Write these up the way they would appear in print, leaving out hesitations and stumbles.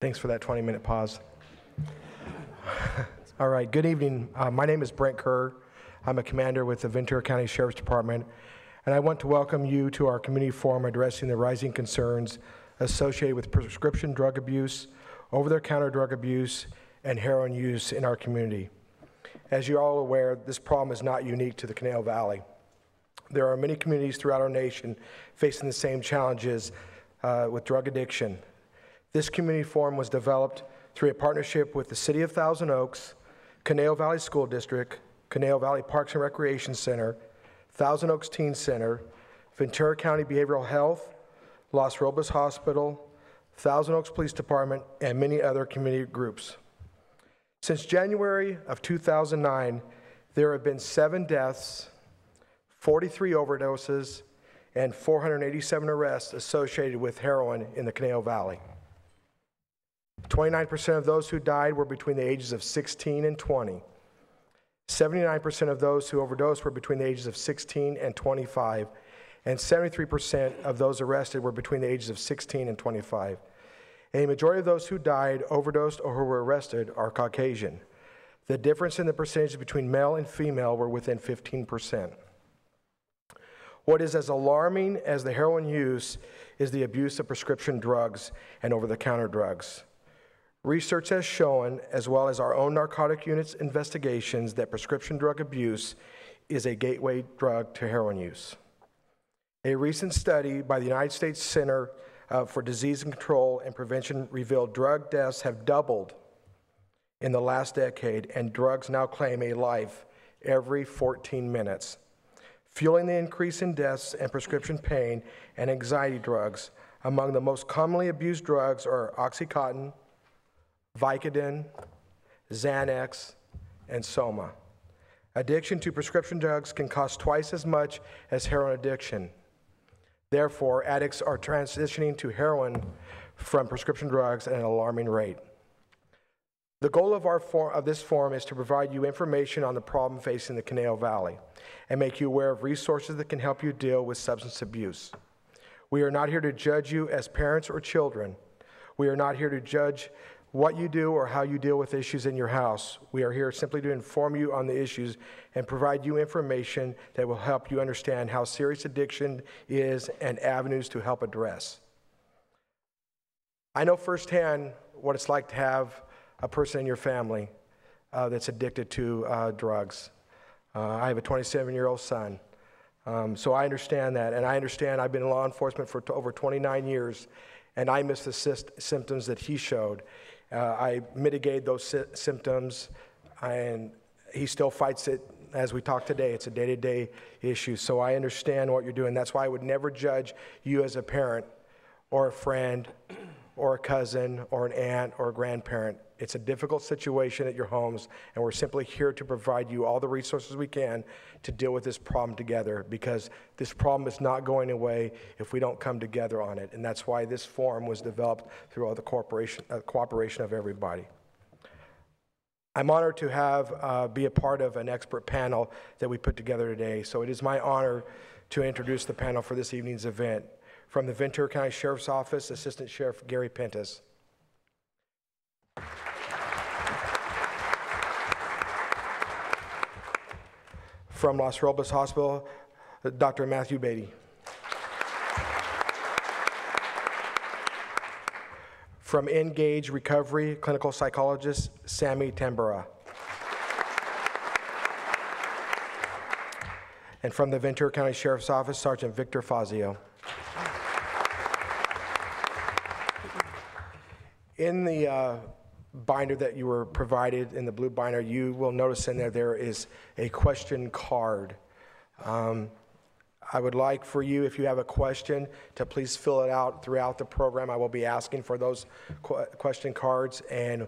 Thanks for that 20-minute pause. All right, good evening. My name is Brent Kerr. I'm a commander with the Ventura County Sheriff's Department, and I want to welcome you to our community forum addressing the rising concerns associated with prescription drug abuse, over-the-counter drug abuse, and heroin use in our community. As you're all aware, this problem is not unique to the Conejo Valley. There are many communities throughout our nation facing the same challenges with drug addiction. This community forum was developed through a partnership with the City of Thousand Oaks, Conejo Valley School District, Conejo Valley Parks and Recreation Center, Thousand Oaks Teen Center, Ventura County Behavioral Health, Los Robles Hospital, Thousand Oaks Police Department, and many other community groups. Since January of 2009, there have been 7 deaths, 43 overdoses, and 487 arrests associated with heroin in the Conejo Valley. 29% of those who died were between the ages of 16 and 20. 79% of those who overdosed were between the ages of 16 and 25, and 73% of those arrested were between the ages of 16 and 25. A majority of those who died, overdosed, or who were arrested are Caucasian. The difference in the percentage between male and female were within 15%. What is as alarming as the heroin use is the abuse of prescription drugs and over-the-counter drugs. Research has shown, as well as our own narcotic unit's investigations, that prescription drug abuse is a gateway drug to heroin use. A recent study by the United States Center for Disease Control and Prevention revealed drug deaths have doubled in the last decade, and drugs now claim a life every 14 minutes. Fueling the increase in deaths and prescription pain and anxiety drugs, among the most commonly abused drugs are Oxycontin, Vicodin, Xanax, and Soma. Addiction to prescription drugs can cost twice as much as heroin addiction. Therefore, addicts are transitioning to heroin from prescription drugs at an alarming rate. The goal of this forum is to provide you information on the problem facing the Conejo Valley and make you aware of resources that can help you deal with substance abuse. We are not here to judge you as parents or children. We are not here to judge what you do or how you deal with issues in your house. We are here simply to inform you on the issues and provide you information that will help you understand how serious addiction is and avenues to help address. I know firsthand what it's like to have a person in your family that's addicted to drugs. I have a 27-year-old son, so I understand that, and I understand I've been in law enforcement for over 29 years, and I miss the symptoms that he showed. I mitigated those symptoms, and he still fights it as we talk today. It's a day-to-day issue, so I understand what you're doing. That's why I would never judge you as a parent or a friend or a cousin or an aunt or a grandparent. It's a difficult situation at your homes, and we're simply here to provide you all the resources we can to deal with this problem together, because this problem is not going away if we don't come together on it, and that's why this forum was developed through all the cooperation of everybody. I'm honored to have be a part of an expert panel that we put together today, so it is my honor to introduce the panel for this evening's event. From the Ventura County Sheriff's Office, Assistant Sheriff Gary Pentis. From Los Robles Hospital, Dr. Matthew Beatty. From Engage Recovery, clinical psychologist Sammy Tambura. And from the Ventura County Sheriff's Office, Sergeant Victor Fazio. In the binder that you were provided, in the blue binder, you will notice in there is a question card. I would like for you, if you have a question, to please fill it out throughout the program. I will be asking for those question cards, and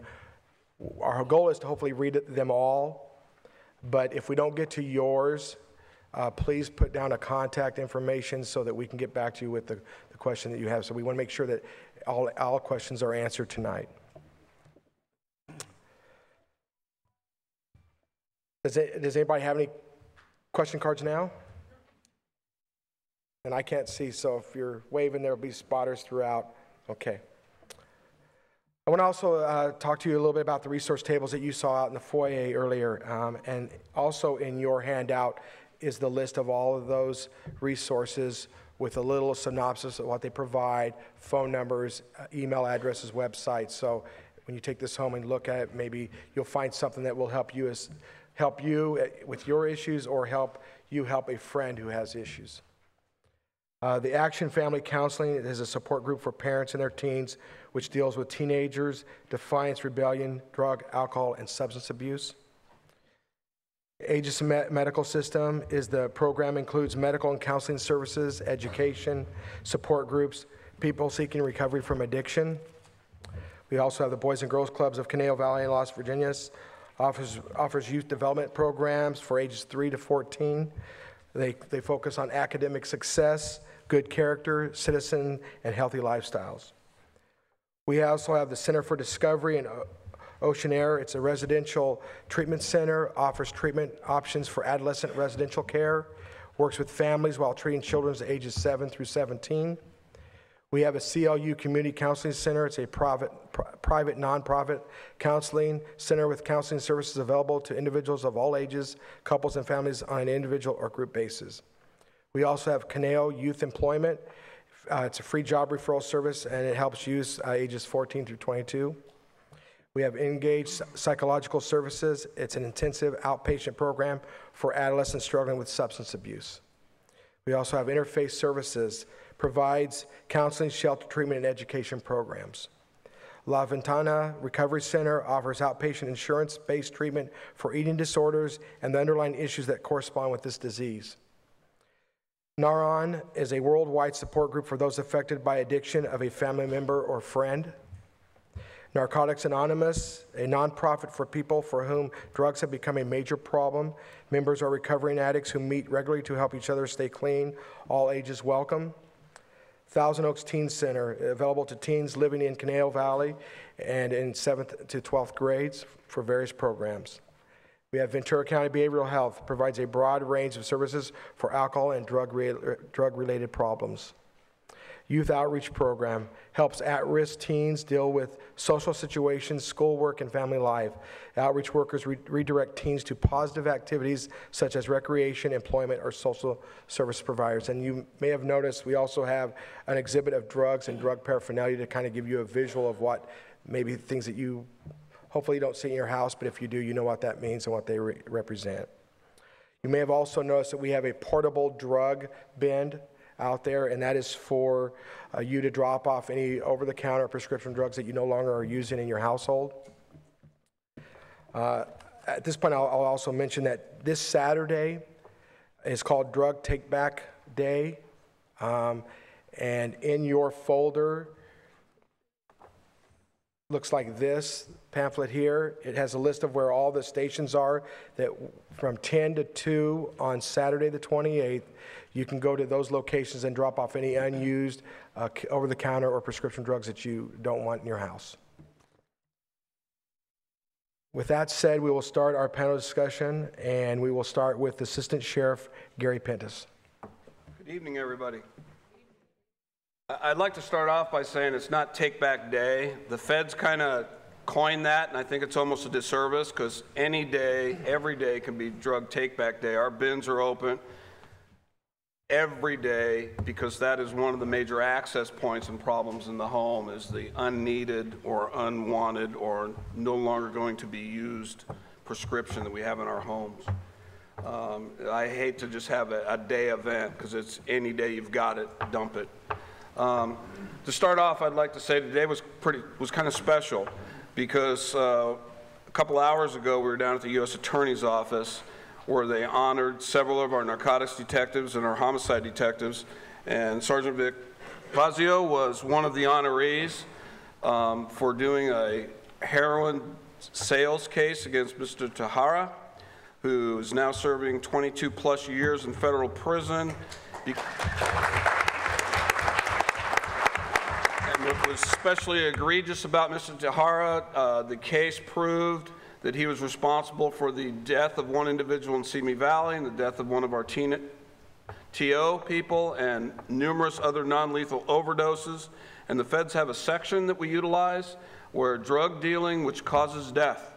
our goal is to hopefully read them all. But if we don't get to yours, please put down a contact information so that we can get back to you with the question that you have. So we want to make sure that all questions are answered tonight. Does anybody have any question cards now? And I can't see, so if you're waving, there'll be spotters throughout. Okay. I want to also talk to you a little bit about the resource tables that you saw out in the foyer earlier, and also in your handout is the list of all of those resources with a little synopsis of what they provide, phone numbers, email addresses, websites. So when you take this home and look at it, maybe you'll find something that will help you with your issues, or help a friend who has issues. The Action Family Counseling is a support group for parents and their teens, which deals with teenagers, defiance, rebellion, drug, alcohol, and substance abuse. Aegis Medical System is the program, includes medical and counseling services, education, support groups, people seeking recovery from addiction. We also have the Boys and Girls Clubs of Conejo Valley and Las Virginias, offers youth development programs for ages 3 to 14. They focus on academic success, good character, citizen, and healthy lifestyles. We also have the Center for Discovery in Ocean Air. It's a residential treatment center, offers treatment options for adolescent residential care, works with families while treating children ages 7 through 17. We have a CLU Community Counseling Center. It's a private nonprofit counseling center with counseling services available to individuals of all ages, couples, and families on an individual or group basis. We also have Conejo Youth Employment. It's a free job referral service, and it helps youth ages 14 through 22. We have Engaged Psychological Services. It's an intensive outpatient program for adolescents struggling with substance abuse. We also have Interfaith Services, provides counseling, shelter treatment, and education programs. La Ventana Recovery Center offers outpatient insurance-based treatment for eating disorders and the underlying issues that correspond with this disease. NARON is a worldwide support group for those affected by addiction of a family member or friend. Narcotics Anonymous, a nonprofit for people for whom drugs have become a major problem. Members are recovering addicts who meet regularly to help each other stay clean. All ages welcome. Thousand Oaks Teen Center, available to teens living in Conejo Valley and in 7th to 12th grades for various programs. We have Ventura County Behavioral Health, provides a broad range of services for alcohol and drug-related problems. Youth Outreach Program helps at-risk teens deal with social situations, schoolwork, and family life. Outreach workers redirect teens to positive activities such as recreation, employment, or social service providers. And you may have noticed we also have an exhibit of drugs and drug paraphernalia to kind of give you a visual of what maybe things that you hopefully don't see in your house, but if you do, you know what that means and what they represent. You may have also noticed that we have a portable drug bin out there, and that is for you to drop off any over-the-counter prescription drugs that you no longer are using in your household. At this point, I'll also mention that this Saturday is called Drug Take Back Day, and in your folder, looks like this pamphlet here. It has a list of where all the stations are, that from 10 to 2 on Saturday the 28th, you can go to those locations and drop off any unused over-the-counter or prescription drugs that you don't want in your house. With that said, we will start our panel discussion, and we will start with Assistant Sheriff Gary Pentis. Good evening, everybody. I'd like to start off by saying it's not Take Back Day. The feds kind of coined that, and I think it's almost a disservice, because any day, every day can be Drug Take Back Day. Our bins are open every day, because that is one of the major access points and problems in the home, is the unneeded or unwanted or no longer going to be used prescription that we have in our homes. I hate to just have a day event, because it's any day you've got it, dump it. To start off, I'd like to say today was kind of special, because a couple hours ago we were down at the U.S. Attorney's Office, where they honored several of our narcotics detectives and our homicide detectives, and Sergeant Vic Fazio was one of the honorees for doing a heroin sales case against Mr. Tahara, who is now serving 22 plus years in federal prison. And what was especially egregious about Mr. Tahara, the case proved that he was responsible for the death of one individual in Simi Valley and the death of one of our TO people and numerous other non-lethal overdoses. And the feds have a section that we utilize where drug dealing, which causes death,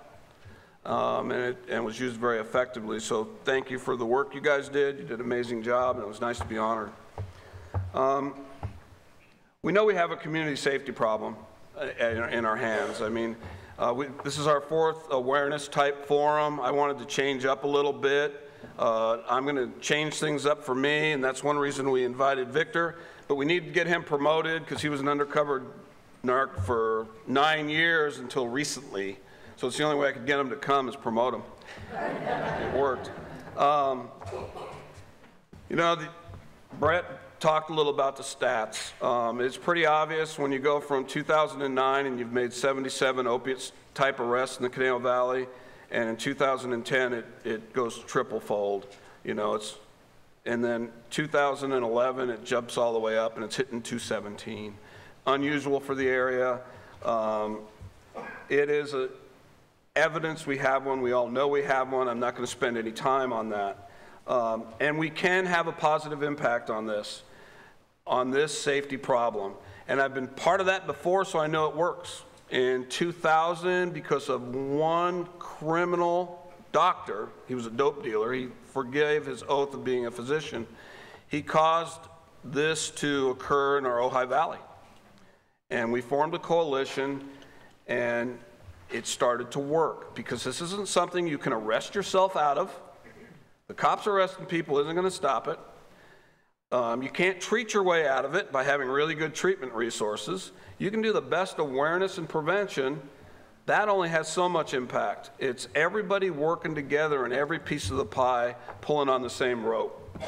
and was used very effectively. So thank you for the work you guys did. You did an amazing job, and it was nice to be honored. We know we have a community safety problem in our hands. I mean, this is our 4th awareness type forum. I wanted to change up a little bit. I'm going to change things up for me, and that's one reason we invited Victor. But we need to get him promoted because he was an undercover narc for 9 years until recently. So it's the only way I could get him to come is promote him. It worked. You know, Brett talked a little about the stats. It's pretty obvious when you go from 2009 and you've made 77 opiate type arrests in the Conejo Valley, and in 2010 it goes triple-fold. You know, and then 2011 it jumps all the way up and it's hitting 217. Unusual for the area. It is evidence we have one. We all know we have one. I'm not going to spend any time on that. And we can have a positive impact on this safety problem. And I've been part of that before, so I know it works. In 2000, because of one criminal doctor, he was a dope dealer, he forgave his oath of being a physician, he caused this to occur in our Ojai Valley. And we formed a coalition, and it started to work, because this isn't something you can arrest yourself out of. The cops arresting people isn't going to stop it. You can't treat your way out of it by having really good treatment resources. You can do the best awareness and prevention. That only has so much impact. It's everybody working together and every piece of the pie pulling on the same rope.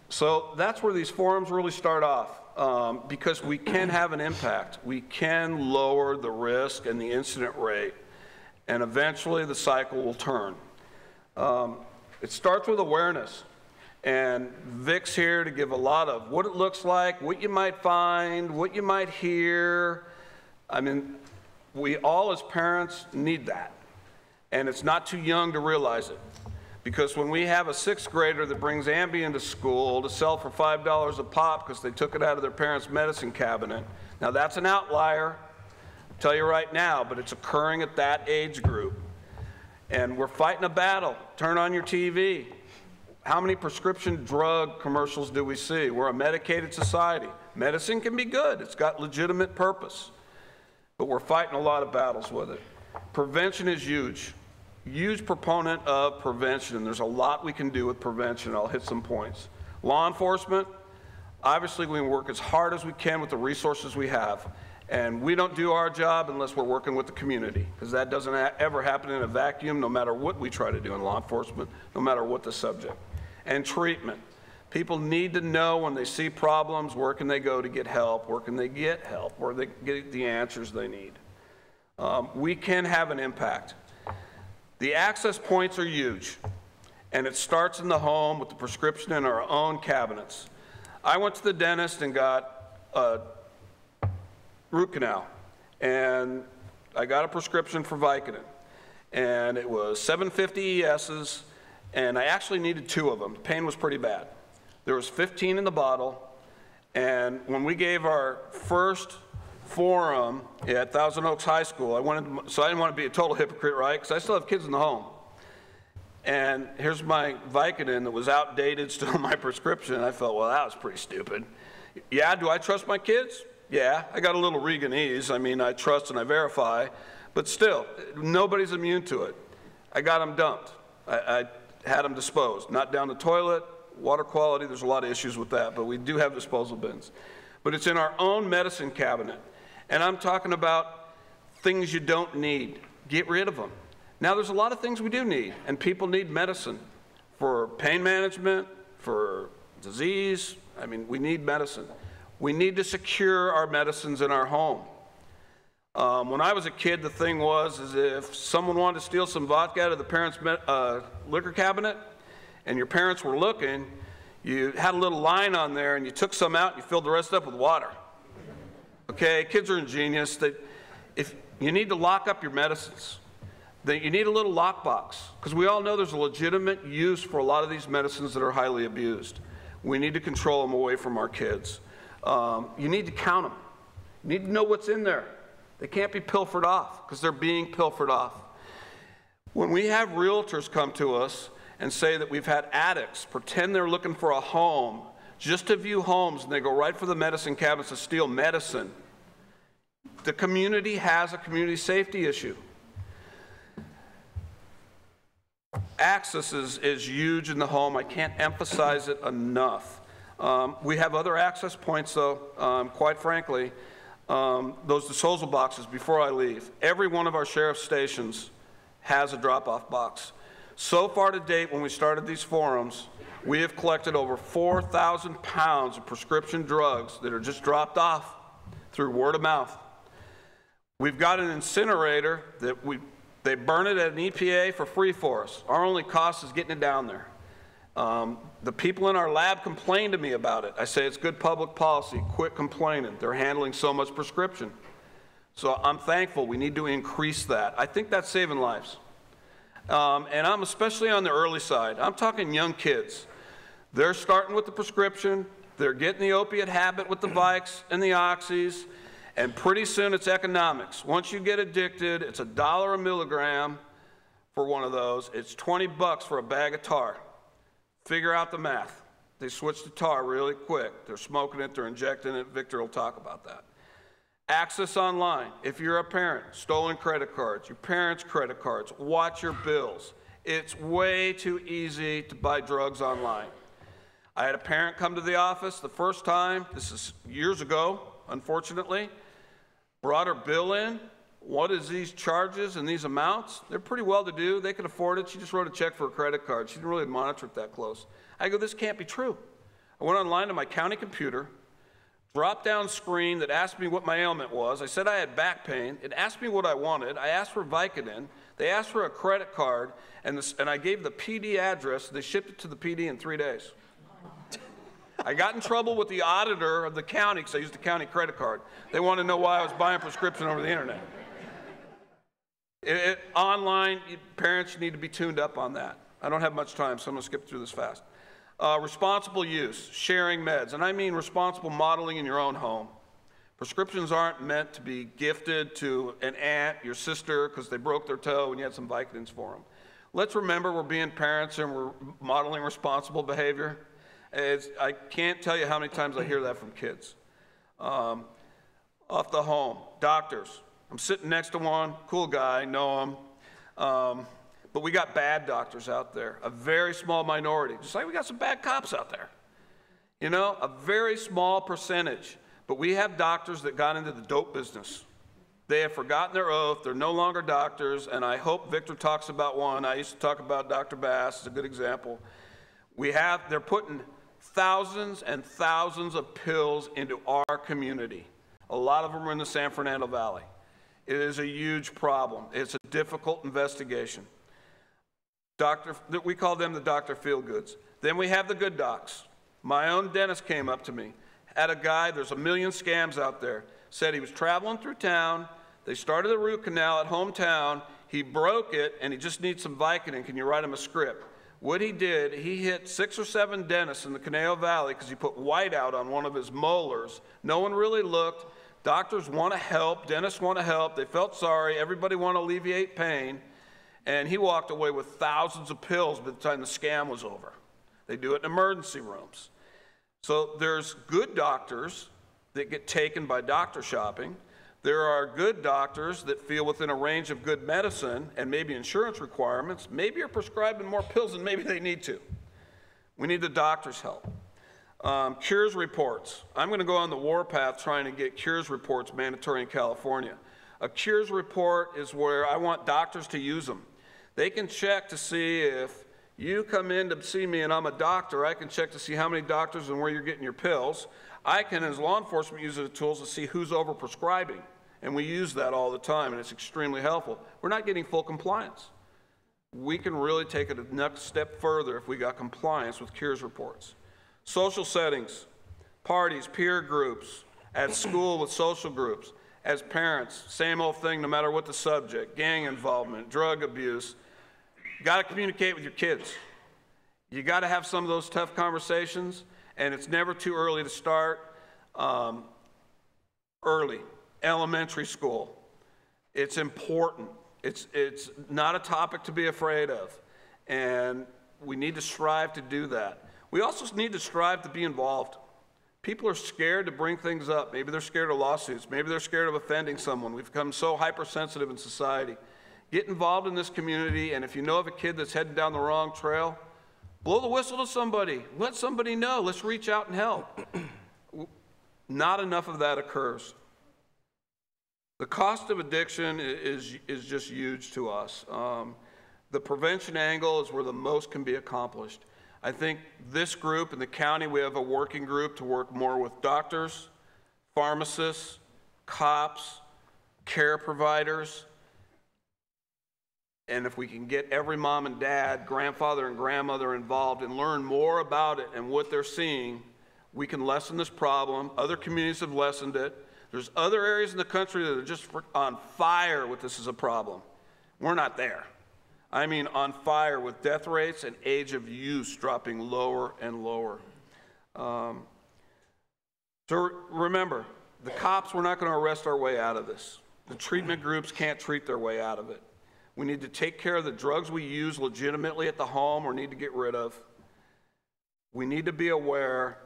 So that's where these forums really start off, because we can have an impact. We can lower the risk and the incident rate, and eventually the cycle will turn. It starts with awareness. And Vic's here to give a lot of what it looks like, what you might find, what you might hear. I mean, we all as parents need that. And it's not too young to realize it. Because when we have a 6th grader that brings Ambien to school to sell for $5 a pop because they took it out of their parents' medicine cabinet, now that's an outlier, I'll tell you right now, but it's occurring at that age group. And we're fighting a battle. Turn on your TV. How many prescription drug commercials do we see? We're a medicated society. Medicine can be good. It's got legitimate purpose. But we're fighting a lot of battles with it. Prevention is huge. Huge proponent of prevention, and there's a lot we can do with prevention. I'll hit some points. Law enforcement, obviously we work as hard as we can with the resources we have. And we don't do our job unless we're working with the community, because that doesn't ever happen in a vacuum, no matter what we try to do in law enforcement, no matter what the subject. And treatment. People need to know when they see problems, where can they go to get help, where can they get help, where they get the answers they need. We can have an impact. The access points are huge, and it starts in the home with the prescription in our own cabinets. I went to the dentist and got a root canal, and I got a prescription for Vicodin, and it was 750 ESs, and I actually needed 2 of them. The pain was pretty bad. There was 15 in the bottle, and when we gave our first forum at Thousand Oaks High School, so I didn't want to be a total hypocrite, right? Because I still have kids in the home. And here's my Vicodin that was outdated, still my prescription. I felt, well, that was pretty stupid. Yeah, do I trust my kids? Yeah, I got a little Reganese. I mean, I trust and I verify, but still, nobody's immune to it. I got them dumped. I had them disposed, not down the toilet, water quality, there's a lot of issues with that, but we do have disposal bins. But it's in our own medicine cabinet, and I'm talking about things you don't need. Get rid of them. Now, there's a lot of things we do need, and people need medicine for pain management, for disease. I mean, we need medicine. We need to secure our medicines in our home. When I was a kid, the thing was is if someone wanted to steal some vodka out of the parents' liquor cabinet and your parents were looking, you had a little line on there and you took some out and you filled the rest up with water. Okay, kids are ingenious. If you need to lock up your medicines, then you need a little lockbox, because we all know there's a legitimate use for a lot of these medicines that are highly abused. We need to control them away from our kids. You need to count them. You need to know what's in there. They can't be pilfered off because they're being pilfered off. When we have realtors come to us and say that we've had addicts pretend they're looking for a home just to view homes, and they go right for the medicine cabinets to steal medicine, the community has a community safety issue. Access is huge in the home. I can't emphasize it enough. We have other access points, though, quite frankly. Those disposal boxes before I leave. Every one of our sheriff's stations has a drop-off box. So far to date, when we started these forums, we have collected over 4,000 pounds of prescription drugs that are just dropped off through word of mouth. We've got an incinerator that they burn it at an EPA for free for us. Our only cost is getting it down there. The people in our lab complain to me about it. I say it's good public policy. Quit complaining. They're handling so much prescription. So I'm thankful. We need to increase that. I think that's saving lives. And I'm especially on the early side. I'm talking young kids. They're starting with the prescription. They're getting the opiate habit with the Vikes and the Oxys. And pretty soon it's economics. Once you get addicted, it's $1 a milligram for one of those. It's $20 for a bag of tar. Figure out the math. They switch to tar really quick. They're smoking it, they're injecting it. Victor will talk about that. Access online. If you're a parent, stolen credit cards, your parents' credit cards, watch your bills. It's way too easy to buy drugs online. I had a parent come to the office the first time, this is years ago, unfortunately, brought her bill in. What is these charges and these amounts? They're pretty well to do. They could afford it. She just wrote a check for a credit card. She didn't really monitor it that close. I go, this can't be true. I went online to my county computer, drop-down screen that asked me what my ailment was. I said I had back pain. It asked me what I wanted. I asked for Vicodin. They asked for a credit card, and I gave the PD address. They shipped it to the PD in 3 days. I got in trouble with the auditor of the county because I used the county credit card. They wanted to know why I was buying prescription over the internet. Online, parents need to be tuned up on that. I don't have much time, so I'm going to skip through this fast. Responsible use, sharing meds, and I mean responsible modeling in your own home. Prescriptions aren't meant to be gifted to an aunt, your sister, because they broke their toe and you had some Vicodins for them. Let's remember we're being parents and we're modeling responsible behavior. I can't tell you how many times I hear that from kids. Off the home, doctors. I'm sitting next to one, cool guy, know him. But we got bad doctors out there, a very small minority. Just like we got some bad cops out there. You know, a very small percentage. But we have doctors that got into the dope business. They have forgotten their oath. They're no longer doctors. And I hope Victor talks about one. I used to talk about Dr. Bass. It's a good example. They're putting thousands and thousands of pills into our community. A lot of them are in the San Fernando Valley. It is a huge problem. It's a difficult investigation. We call them the Dr. Feelgoods. Then we have the good docs. My own dentist came up to me, had a guy, there's a million scams out there, said he was traveling through town, they started a root canal at hometown, he broke it, and he just needs some Vicodin, can you write him a script? What he did, he hit 6 or 7 dentists in the Conejo Valley because he put whiteout on one of his molars. No one really looked. Doctors want to help, dentists want to help, they felt sorry, everybody want to alleviate pain, and he walked away with thousands of pills by the time the scam was over. They do it in emergency rooms. So there's good doctors that get taken by doctor shopping. There are good doctors that feel within a range of good medicine and maybe insurance requirements, maybe are prescribing more pills than maybe they need to. We need the doctor's help. Cures reports. I'm going to go on the warpath trying to get cures reports mandatory in California. A cures report is where I want doctors to use them. They can check to see if you come in to see me and I'm a doctor, I can check to see how many doctors and where you're getting your pills. I can, as law enforcement, use the tools to see who's over-prescribing. And we use that all the time, and it's extremely helpful. We're not getting full compliance. We can really take it a next step further if we got compliance with cures reports. Social settings, parties, peer groups, at school with social groups, as parents, same old thing no matter what the subject, gang involvement, drug abuse. You got to communicate with your kids. You got to have some of those tough conversations, and it's never too early to start. Early, elementary school, It's important. It's not a topic to be afraid of. And we need to strive to do that. We also need to strive to be involved. People are scared to bring things up. Maybe they're scared of lawsuits. Maybe they're scared of offending someone. We've become so hypersensitive in society. Get involved in this community, and if you know of a kid that's heading down the wrong trail, blow the whistle to somebody. Let somebody know. Let's reach out and help. Not enough of that occurs. The cost of addiction is just huge to us. The prevention angle is where the most can be accomplished. I think this group in the county, we have a working group to work more with doctors, pharmacists, cops, care providers. And if we can get every mom and dad, grandfather and grandmother involved and learn more about it and what they're seeing, we can lessen this problem. Other communities have lessened it. There's other areas in the country that are just on fire with this as a problem. We're not there. I mean on fire with death rates and age of use dropping lower and lower. So remember, the cops, we're not going to arrest our way out of this. The treatment groups can't treat their way out of it. We need to take care of the drugs we use legitimately at the home or need to get rid of. We need to be aware,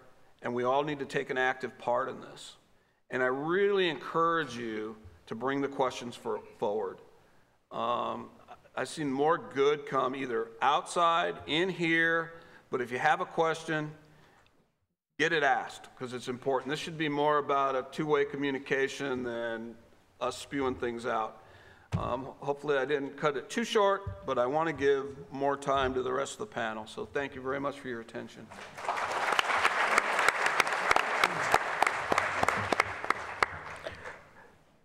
and we all need to take an active part in this. And I really encourage you to bring the questions forward. I've seen more good come either outside, in here, but if you have a question, get it asked, because it's important. This should be more about a two-way communication than us spewing things out. Hopefully I didn't cut it too short, but I want to give more time to the rest of the panel. So thank you very much for your attention.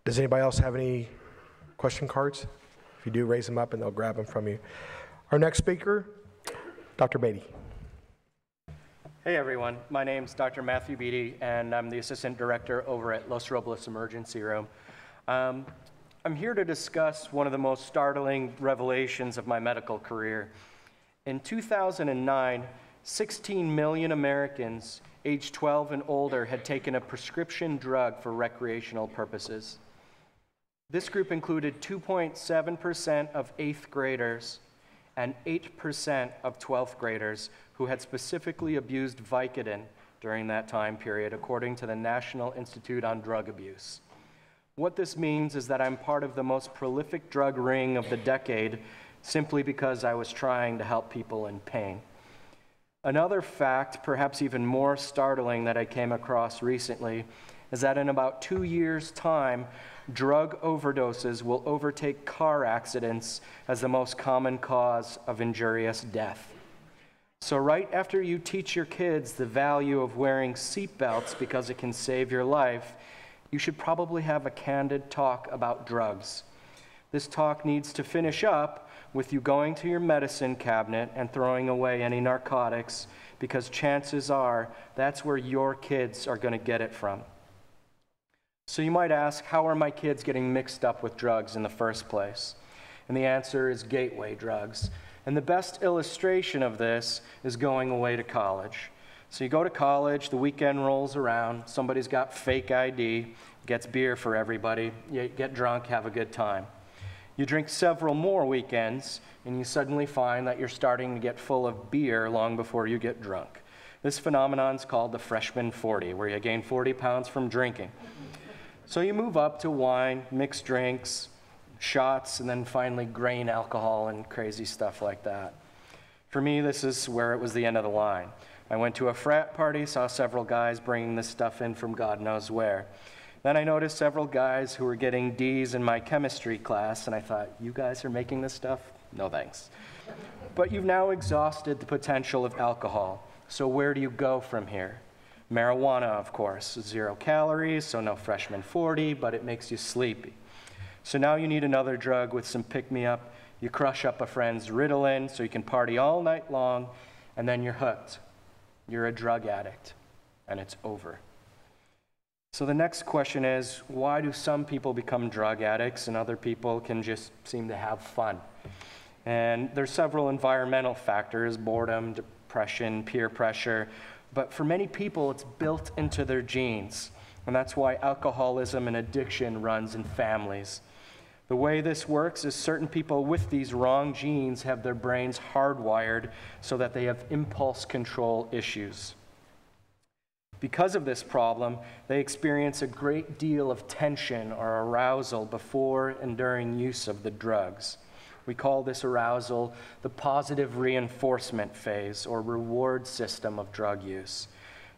Does anybody else have any question cards? If you do, raise them up and they'll grab them from you. Our next speaker, Dr. Beatty. Hey everyone, my name's Dr. Matthew Beatty, and I'm the Assistant Director over at Los Robles Emergency Room. I'm here to discuss one of the most startling revelations of my medical career. In 2009, 16 million Americans aged 12 and older had taken a prescription drug for recreational purposes. This group included 2.7% of 8th graders and 8% of 12th graders who had specifically abused Vicodin during that time period, according to the National Institute on Drug Abuse. What this means is that I'm part of the most prolific drug ring of the decade simply because I was trying to help people in pain. Another fact, perhaps even more startling, that I came across recently is that in about 2 years' time, drug overdoses will overtake car accidents as the most common cause of injurious death. So right after you teach your kids the value of wearing seatbelts because it can save your life, you should probably have a candid talk about drugs. This talk needs to finish up with you going to your medicine cabinet and throwing away any narcotics, because chances are that's where your kids are going to get it from. So you might ask, how are my kids getting mixed up with drugs in the first place? And the answer is gateway drugs. And the best illustration of this is going away to college. So you go to college, the weekend rolls around, somebody's got fake ID, gets beer for everybody, you get drunk, have a good time. You drink several more weekends, and you suddenly find that you're starting to get full of beer long before you get drunk. This phenomenon is called the freshman 40, where you gain 40 pounds from drinking. So you move up to wine, mixed drinks, shots, and then finally grain alcohol and crazy stuff like that. For me, this is where it was the end of the line. I went to a frat party, saw several guys bringing this stuff in from God knows where. Then I noticed several guys who were getting D's in my chemistry class, and I thought, you guys are making this stuff? No thanks. But you've now exhausted the potential of alcohol, so where do you go from here? Marijuana, of course, 0 calories, so no freshman 40, but it makes you sleepy. So now you need another drug with some pick-me-up. You crush up a friend's Ritalin so you can party all night long, and then you're hooked. You're a drug addict, and it's over. So the next question is, why do some people become drug addicts and other people can just seem to have fun? And there's several environmental factors: boredom, depression, peer pressure. But for many people, it's built into their genes. And that's why alcoholism and addiction runs in families. The way this works is certain people with these wrong genes have their brains hardwired so that they have impulse control issues. Because of this problem, they experience a great deal of tension or arousal before and during use of the drugs. We call this arousal the positive reinforcement phase or reward system of drug use.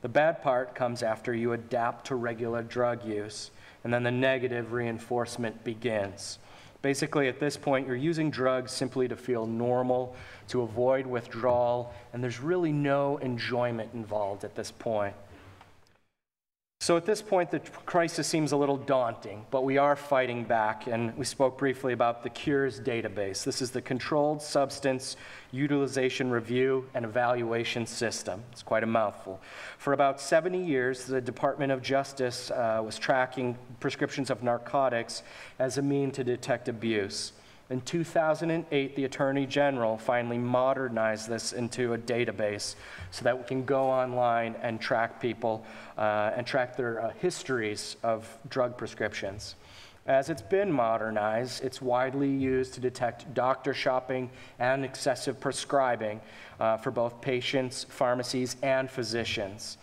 The bad part comes after you adapt to regular drug use, and then the negative reinforcement begins. Basically, at this point, you're using drugs simply to feel normal, to avoid withdrawal, and there's really no enjoyment involved at this point. So at this point, the crisis seems a little daunting, but we are fighting back, and we spoke briefly about the CURES database. This is the Controlled Substance Utilization Review and Evaluation System. It's quite a mouthful. For about 70 years, the Department of Justice was tracking prescriptions of narcotics as a mean to detect abuse. In 2008, the Attorney General finally modernized this into a database so that we can go online and track people and track their histories of drug prescriptions. As it's been modernized, it's widely used to detect doctor shopping and excessive prescribing for both patients, pharmacies, and physicians,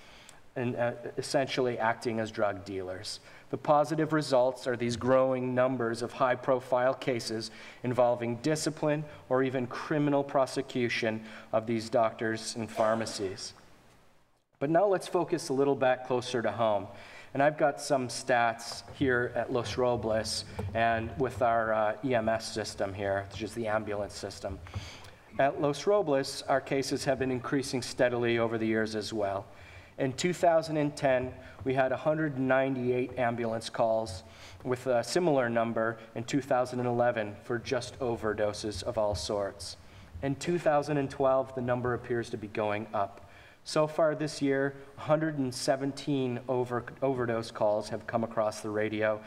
and essentially acting as drug dealers. The positive results are these growing numbers of high-profile cases involving discipline or even criminal prosecution of these doctors and pharmacies. But now let's focus a little back closer to home. And I've got some stats here at Los Robles and with our EMS system here, which is the ambulance system. At Los Robles, our cases have been increasing steadily over the years as well. In 2010, we had 198 ambulance calls, with a similar number in 2011 for just overdoses of all sorts. In 2012, the number appears to be going up. So far this year, 117 overdose calls have come across the radio.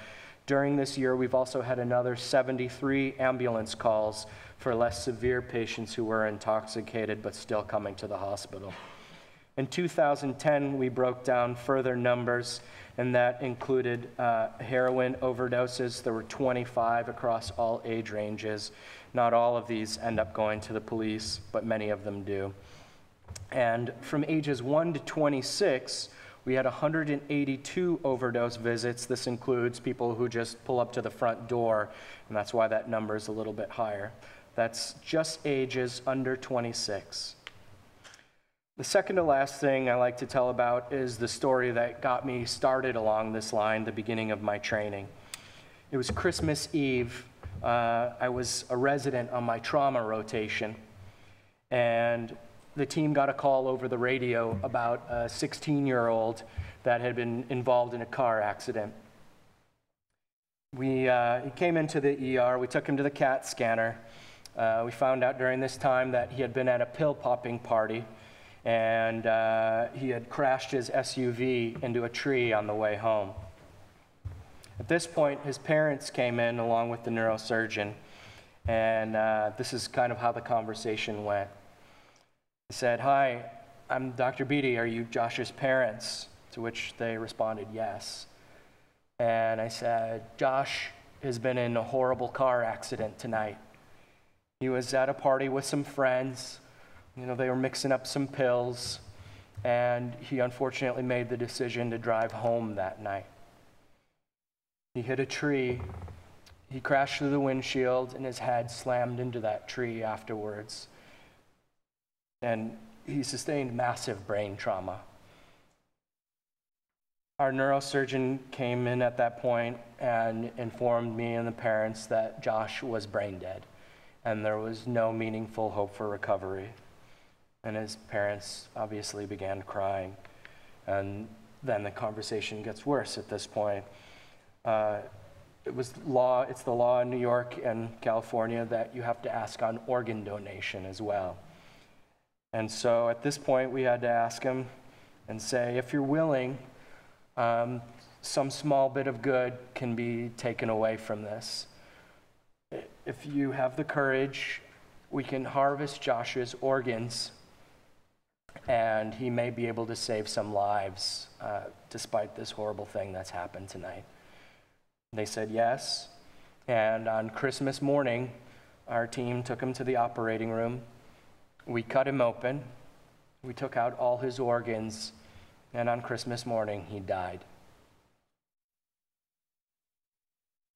During this year, we've also had another 73 ambulance calls for less severe patients who were intoxicated but still coming to the hospital. In 2010, we broke down further numbers, and that included heroin overdoses. There were 25 across all age ranges. Not all of these end up going to the police, but many of them do. And from ages 1 to 26, we had 182 overdose visits. This includes people who just pull up to the front door, and that's why that number is a little bit higher. That's just ages under 26. The second to last thing I like to tell about is the story that got me started along this line, the beginning of my training. It was Christmas Eve. I was a resident on my trauma rotation, and the team got a call over the radio about a 16-year-old that had been involved in a car accident. He came into the ER. We took him to the CAT scanner. We found out during this time that he had been at a pill-popping party, and he had crashed his SUV into a tree on the way home. At this point, his parents came in along with the neurosurgeon, and this is kind of how the conversation went. He said, "Hi, I'm Dr. Beatty. Are you Josh's parents?" To which they responded, "Yes." And I said, "Josh has been in a horrible car accident tonight. He was at a party with some friends. You know, they were mixing up some pills, and he unfortunately made the decision to drive home that night. He hit a tree, he crashed through the windshield, and his head slammed into that tree afterwards. And he sustained massive brain trauma." Our neurosurgeon came in at that point and informed me and the parents that Josh was brain dead, and there was no meaningful hope for recovery. And his parents obviously began crying. And then the conversation gets worse at this point. It's the law in New York and California that you have to ask on organ donation as well. And so at this point, we had to ask him and say, if you're willing, some small bit of good can be taken away from this. If you have the courage, we can harvest Josh's organs, and he may be able to save some lives despite this horrible thing that's happened tonight. They said yes, And on Christmas morning, our team took him to the operating room. We cut him open. We took out all his organs. And on Christmas morning, he died.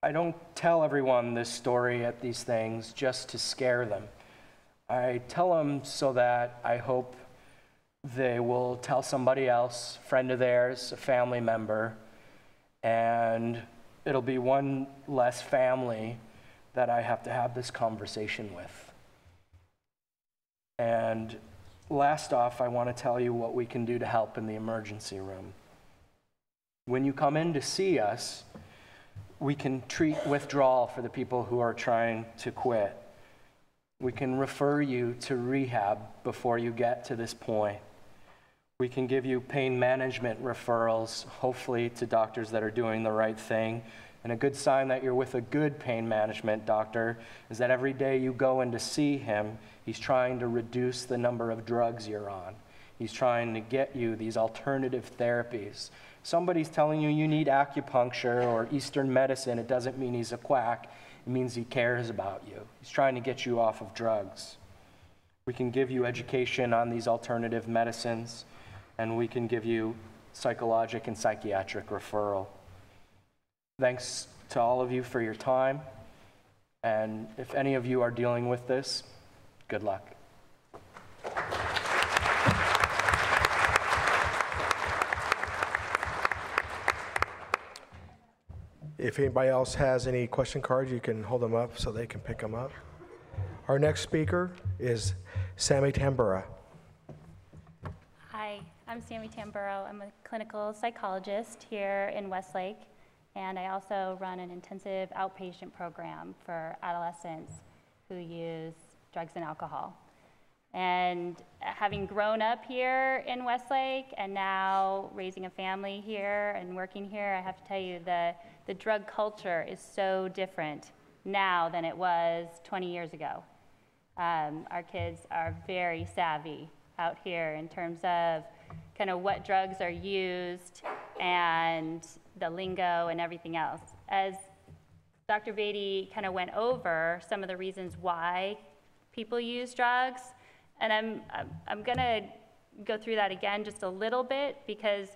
I don't tell everyone this story at these things just to scare them. I tell them so that I hope they will tell somebody else, a friend of theirs, a family member, and it'll be one less family that I have to have this conversation with. And last off, I want to tell you what we can do to help in the emergency room. When you come in to see us, we can treat withdrawal for the people who are trying to quit. We can refer you to rehab before you get to this point. We can give you pain management referrals, hopefully to doctors that are doing the right thing. And a good sign that you're with a good pain management doctor is that every day you go in to see him, he's trying to reduce the number of drugs you're on. He's trying to get you these alternative therapies. Somebody's telling you need acupuncture or Eastern medicine, it doesn't mean he's a quack. It means he cares about you. He's trying to get you off of drugs. We can give you education on these alternative medicines, and we can give you psychologic and psychiatric referral. Thanks to all of you for your time, and if any of you are dealing with this, good luck. If anybody else has any question cards, you can hold them up so they can pick them up. Our next speaker is Sammy Tambura. Hi, I'm Sammy Tamburo. I'm a clinical psychologist here in Westlake, and I also run an intensive outpatient program for adolescents who use drugs and alcohol. And having grown up here in Westlake and now raising a family here and working here, I have to tell you the drug culture is so different now than it was 20 years ago. Our kids are very savvy out here in terms of kind of what drugs are used and the lingo and everything else. As Dr. Beatty kind of went over some of the reasons why people use drugs, and I'm gonna go through that again just a little bit because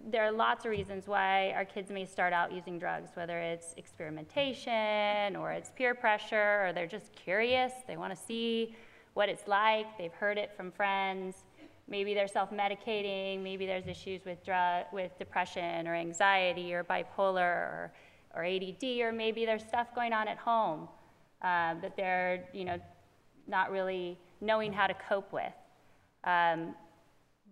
there are lots of reasons why our kids may start out using drugs, whether it's experimentation or it's peer pressure or they're just curious, they want to see what it's like, they've heard it from friends, maybe they're self-medicating, maybe there's issues with depression or anxiety or bipolar or ADD, or maybe there's stuff going on at home that they're not really knowing how to cope with.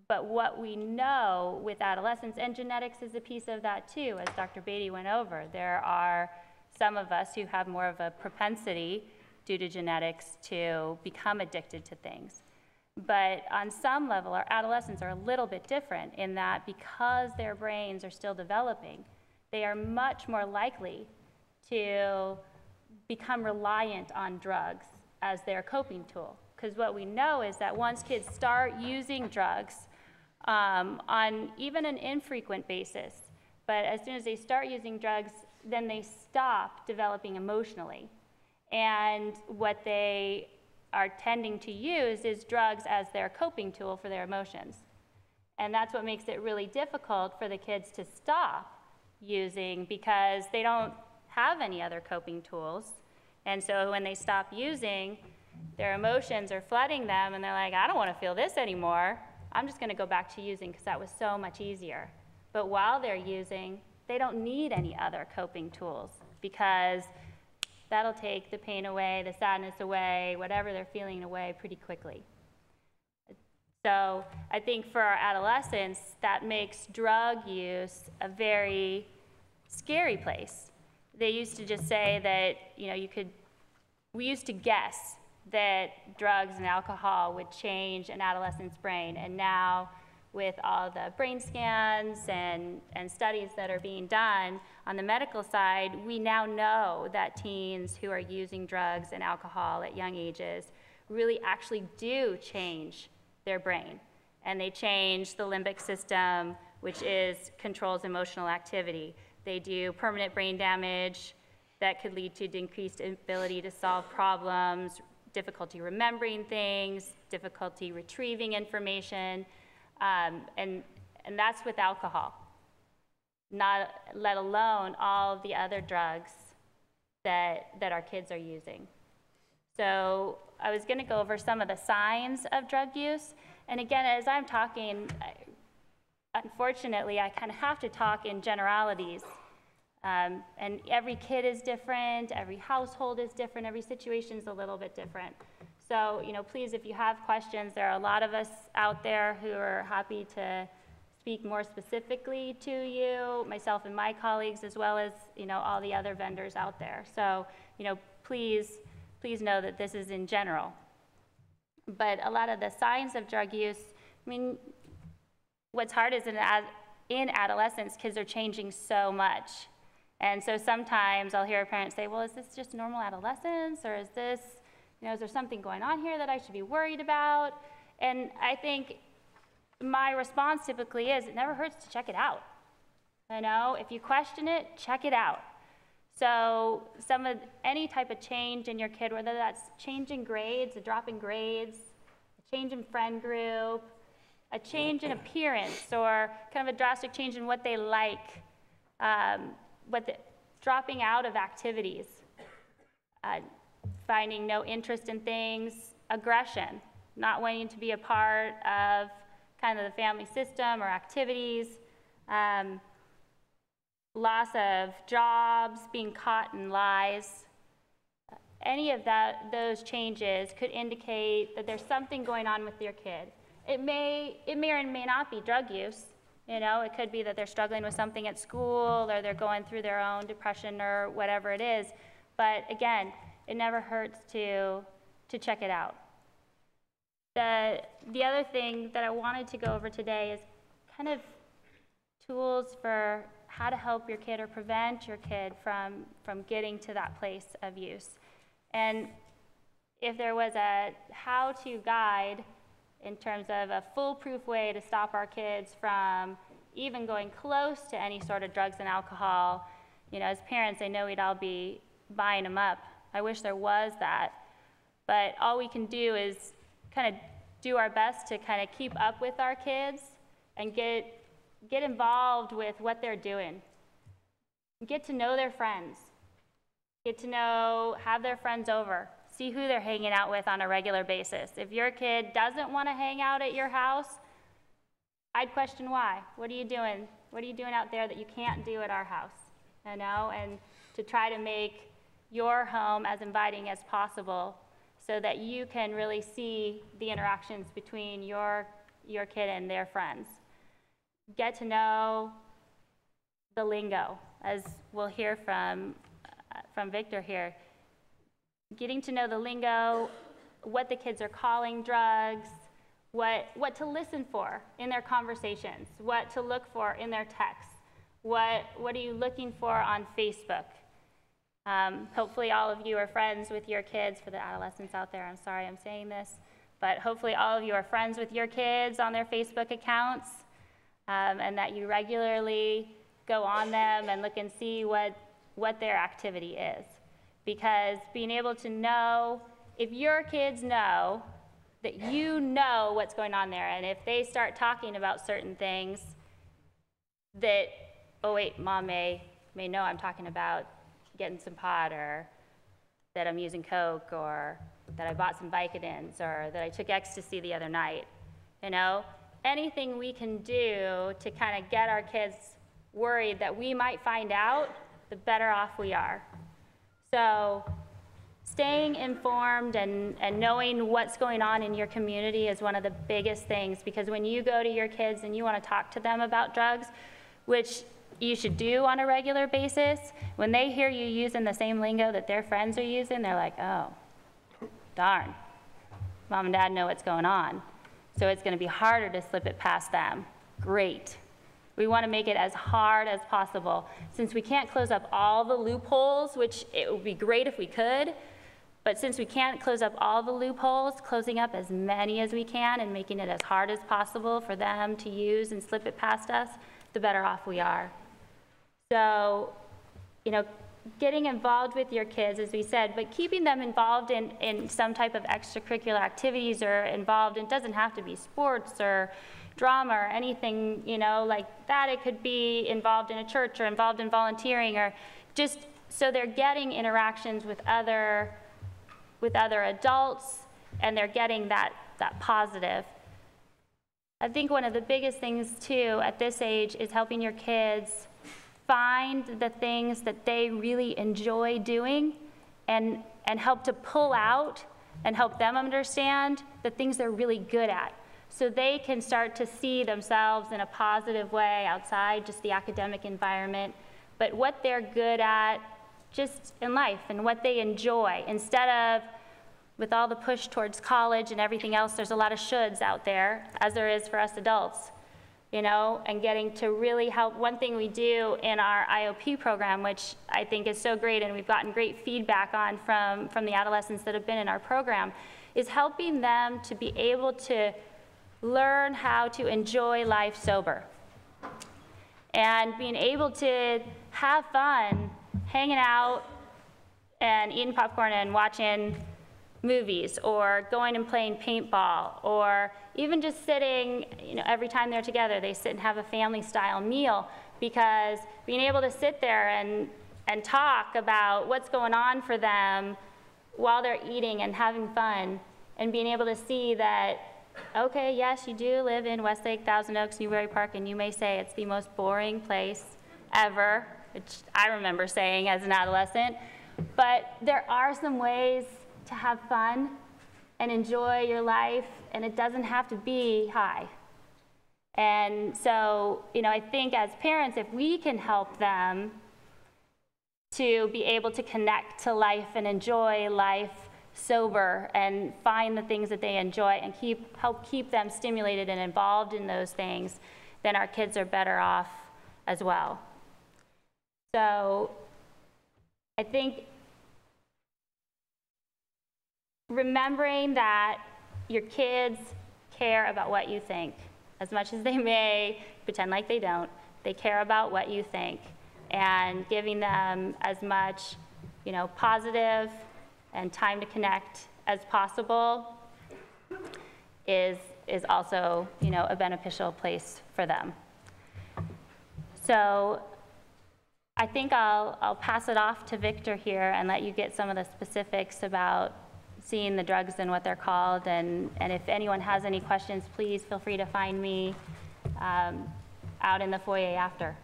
But what we know with adolescents, and genetics is a piece of that too, as Dr. Beatty went over, there are some of us who have more of a propensity due to genetics to become addicted to things. But on some level, our adolescents are a little bit different in that because their brains are still developing, they are much more likely to become reliant on drugs as their coping tool. Because what we know is that once kids start using drugs on even an infrequent basis, but as soon as they start using drugs, then they stop developing emotionally. And what they are tending to use is drugs as their coping tool for their emotions. And that's what makes it really difficult for the kids to stop using because they don't have any other coping tools. And so when they stop using, their emotions are flooding them and they're like, I don't want to feel this anymore. I'm just going to go back to using because that was so much easier. But while they're using, they don't need any other coping tools because that'll take the pain away, the sadness away, whatever they're feeling away pretty quickly. So I think for our adolescents, that makes drug use a very scary place. They used to just say that, we used to guess that drugs and alcohol would change an adolescent's brain. And now with all the brain scans and studies that are being done on the medical side, we now know that teens who are using drugs and alcohol at young ages really actually do change their brain. And they change the limbic system, which controls emotional activity. They do permanent brain damage that could lead to decreased ability to solve problems, difficulty remembering things, difficulty retrieving information, and that's with alcohol, not let alone all of the other drugs that our kids are using. So I was going to go over some of the signs of drug use. And again, as I'm talking, unfortunately, I kind of have to talk in generalities. And every kid is different, every household is different, every situation is a little bit different. So, please, if you have questions, there are a lot of us out there who are happy to speak more specifically to you, myself and my colleagues, as well as, all the other vendors out there. So, please know that this is in general. But a lot of the signs of drug use, what's hard is in adolescence, kids are changing so much. And so sometimes I'll hear a parent say, well, is this just normal adolescence, or is this, is there something going on here that I should be worried about? And I think my response typically is, it never hurts to check it out. If you question it, check it out. So any type of change in your kid, whether that's change in grades, a drop in grades, a change in friend group, a change in appearance, or kind of a drastic change in what they like, dropping out of activities, finding no interest in things, aggression, not wanting to be a part of kind of the family system or activities, loss of jobs, being caught in lies. Any of those changes could indicate that there's something going on with your kid. It may or may not be drug use. It could be that they're struggling with something at school, or they're going through their own depression or whatever it is. But again, it never hurts to check it out. The other thing that I wanted to go over today is kind of tools for how to help your kid or prevent your kid from getting to that place of use. And if there was a how-to guide in terms of a foolproof way to stop our kids from even going close to any sort of drugs and alcohol, as parents, I know we'd all be buying them up. I wish there was that. But all we can do is kind of do our best to kind of keep up with our kids and get involved with what they're doing. Get to know their friends. Get to have their friends over. See who they're hanging out with on a regular basis. If your kid doesn't want to hang out at your house, I'd question why. What are you doing? What are you doing out there that you can't do at our house? And to try to make your home as inviting as possible so that you can really see the interactions between your kid and their friends. Get to know the lingo, as we'll hear from Victor here. Getting to know the lingo, what the kids are calling drugs, what to listen for in their conversations, what to look for in their texts, what are you looking for on Facebook. Hopefully all of you are friends with your kids. For the adolescents out there, I'm sorry I'm saying this, but hopefully all of you are friends with your kids on their Facebook accounts, and that you regularly go on them and look and see what their activity is. Because being able to know, if your kids know that you know what's going on there, and if they start talking about certain things that, oh wait, mom may know I'm talking about getting some pot, or that I'm using Coke, or that I bought some Vicodins, or that I took ecstasy the other night. Anything we can do to kind of get our kids worried that we might find out, the better off we are. So staying informed and knowing what's going on in your community is one of the biggest things, because when you go to your kids and you want to talk to them about drugs, which you should do on a regular basis, when they hear you using the same lingo that their friends are using, they're like, oh, darn, mom and dad know what's going on. So it's going to be harder to slip it past them. Great. We want to make it as hard as possible. Since we can't close up all the loopholes, which it would be great if we could, but since we can't close up all the loopholes, closing up as many as we can and making it as hard as possible for them to use and slip it past us, the better off we are. So, getting involved with your kids, as we said, but keeping them involved in some type of extracurricular activities or involved, it doesn't have to be sports or drama or anything, you know, like that. It could be involved in a church or involved in volunteering, or just so they're getting interactions with other adults, and they're getting that positive. I think one of the biggest things too at this age is helping your kids find the things that they really enjoy doing, and help to pull out and help them understand the things they're really good at, so they can start to see themselves in a positive way outside just the academic environment, but what they're good at just in life and what they enjoy, instead of with all the push towards college and everything else. There's a lot of shoulds out there, as there is for us adults, you know, and getting to really help. One thing we do in our IOP program, which I think is so great and we've gotten great feedback on from the adolescents that have been in our program, is helping them to be able to learn how to enjoy life sober, and being able to have fun hanging out and eating popcorn and watching movies, or going and playing paintball, or even just sitting, you know, every time they're together, they sit and have a family-style meal, because being able to sit there and talk about what's going on for them while they're eating and having fun, and being able to see that, okay, yes, you do live in Westlake, Thousand Oaks, Newbury Park, and you may say it's the most boring place ever, which I remember saying as an adolescent, but there are some ways to have fun and enjoy your life, and it doesn't have to be high. And so, you know, I think as parents, if we can help them to be able to connect to life and enjoy life sober and find the things that they enjoy and help keep them stimulated and involved in those things, then our kids are better off as well. So I think remembering that your kids care about what you think, as much as they may pretend like they don't, they care about what you think, and giving them as much, you know, positive and time to connect as possible is also, you know, a beneficial place for them. So I think I'll pass it off to Victor here and let you get some of the specifics about seeing the drugs and what they're called, and if anyone has any questions, please feel free to find me out in the foyer after.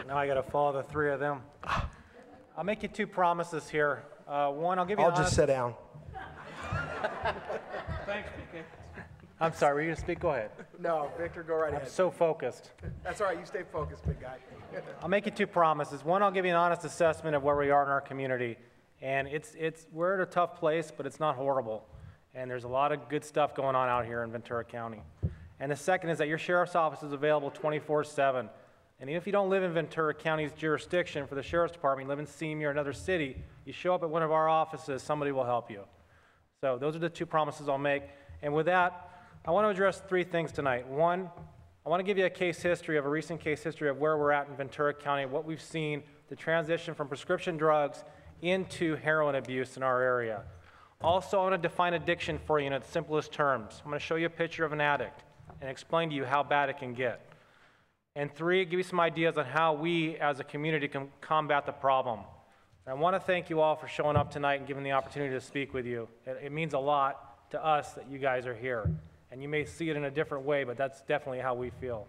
Now I got to follow the three of them. I'll make you two promises here. One, I'll give you. I'll just sit down. Thanks, PK. I'm sorry, were you going to speak? Go ahead. No, Victor, go right ahead. I'm so focused. That's all right. You stay focused, big guy. I'll make you two promises. One, I'll give you an honest assessment of where we are in our community. And we're at a tough place, but it's not horrible. And there's a lot of good stuff going on out here in Ventura County. And the second is that your sheriff's office is available 24/7. And even if you don't live in Ventura County's jurisdiction for the sheriff's department, you live in Seymour or another city, you show up at one of our offices, somebody will help you. So those are the two promises I'll make. And with that, I want to address three things tonight. One, I want to give you a recent case history of where we're at in Ventura County, what we've seen, the transition from prescription drugs into heroin abuse in our area. Also, I want to define addiction for you in its simplest terms. I'm going to show you a picture of an addict and explain to you how bad it can get. And three, give you some ideas on how we as a community can combat the problem. And I want to thank you all for showing up tonight and giving the opportunity to speak with you. It means a lot to us that you guys are here. And you may see it in a different way, but that's definitely how we feel.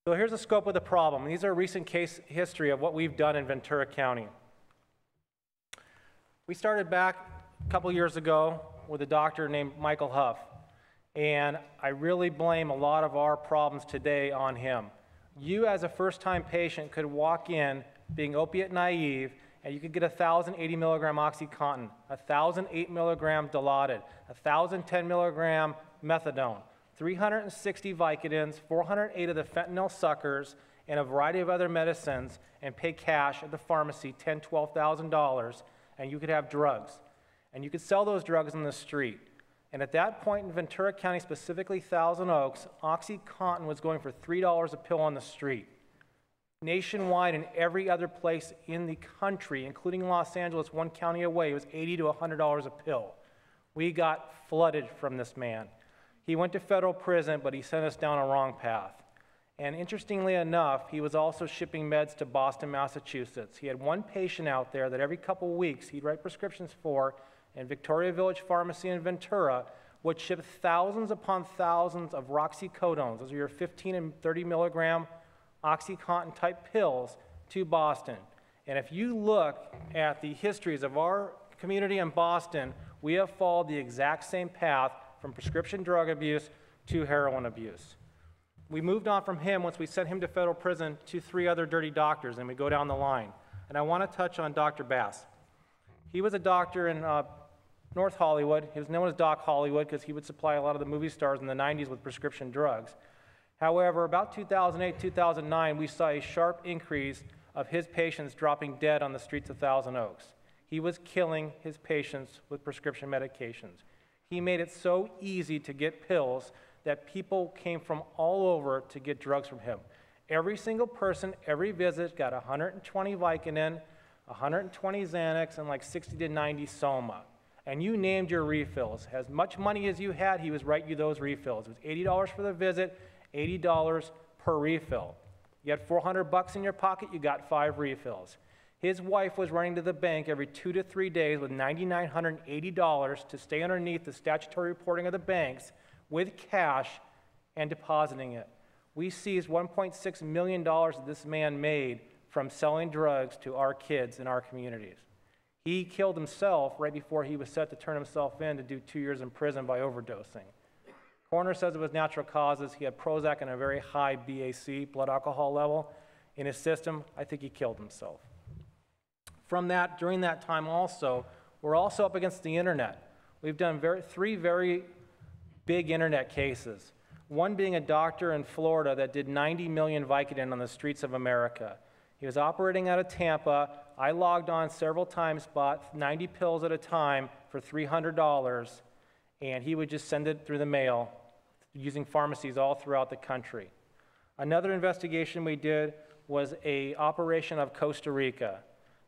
So here's the scope of the problem. These are recent case history of what we've done in Ventura County. We started back a couple years ago with a doctor named Michael Huff. And I really blame a lot of our problems today on him. You as a first-time patient could walk in being opiate naive, and you could get 1,080 milligram OxyContin, 1,008 milligram Dilaudid, 1,010 milligram methadone, 360 Vicodins, 408 of the fentanyl suckers, and a variety of other medicines, and pay cash at the pharmacy, $10,000, $12,000, and you could have drugs. And you could sell those drugs on the street. And at that point in Ventura County, specifically Thousand Oaks, OxyContin was going for $3 a pill on the street. Nationwide and every other place in the country, including Los Angeles, one county away, it was $80 to $100 a pill. We got flooded from this man. He went to federal prison, but he sent us down a wrong path. And interestingly enough, he was also shipping meds to Boston, Massachusetts. He had one patient out there that every couple weeks he'd write prescriptions for, and Victoria Village Pharmacy in Ventura would ship thousands upon thousands of roxycodones, those are your 15 and 30 milligram OxyContin type pills, to Boston. And if you look at the histories of our community in Boston, we have followed the exact same path from prescription drug abuse to heroin abuse. We moved on from him once we sent him to federal prison to 3 other dirty doctors, and we go down the line. And I want to touch on Dr. Bass. He was a doctor in North Hollywood. He was known as Doc Hollywood because he would supply a lot of the movie stars in the 90s with prescription drugs. However, about 2008, 2009, we saw a sharp increase of his patients dropping dead on the streets of Thousand Oaks. He was killing his patients with prescription medications. He made it so easy to get pills that people came from all over to get drugs from him. Every single person, every visit, got 120 Vicodin, 120 Xanax, and like 60 to 90 Soma. And you named your refills. As much money as you had, he was writing you those refills. It was $80 for the visit, $80 per refill. You had $400 in your pocket, you got 5 refills. His wife was running to the bank every 2 to 3 days with $9,980 to stay underneath the statutory reporting of the banks with cash and depositing it. We seized $1.6 million that this man made from selling drugs to our kids in our communities. He killed himself right before he was set to turn himself in to do 2 years in prison by overdosing. Coroner says it was natural causes. He had Prozac and a very high BAC, blood alcohol level, in his system. I think he killed himself. From that, during that time also, we're also up against the internet. We've done 3 very big internet cases. One being a doctor in Florida that did 90 million Vicodin on the streets of America. He was operating out of Tampa. I logged on several times, bought 90 pills at a time for $300, and he would just send it through the mail using pharmacies all throughout the country. Another investigation we did was an operation of Costa Rica.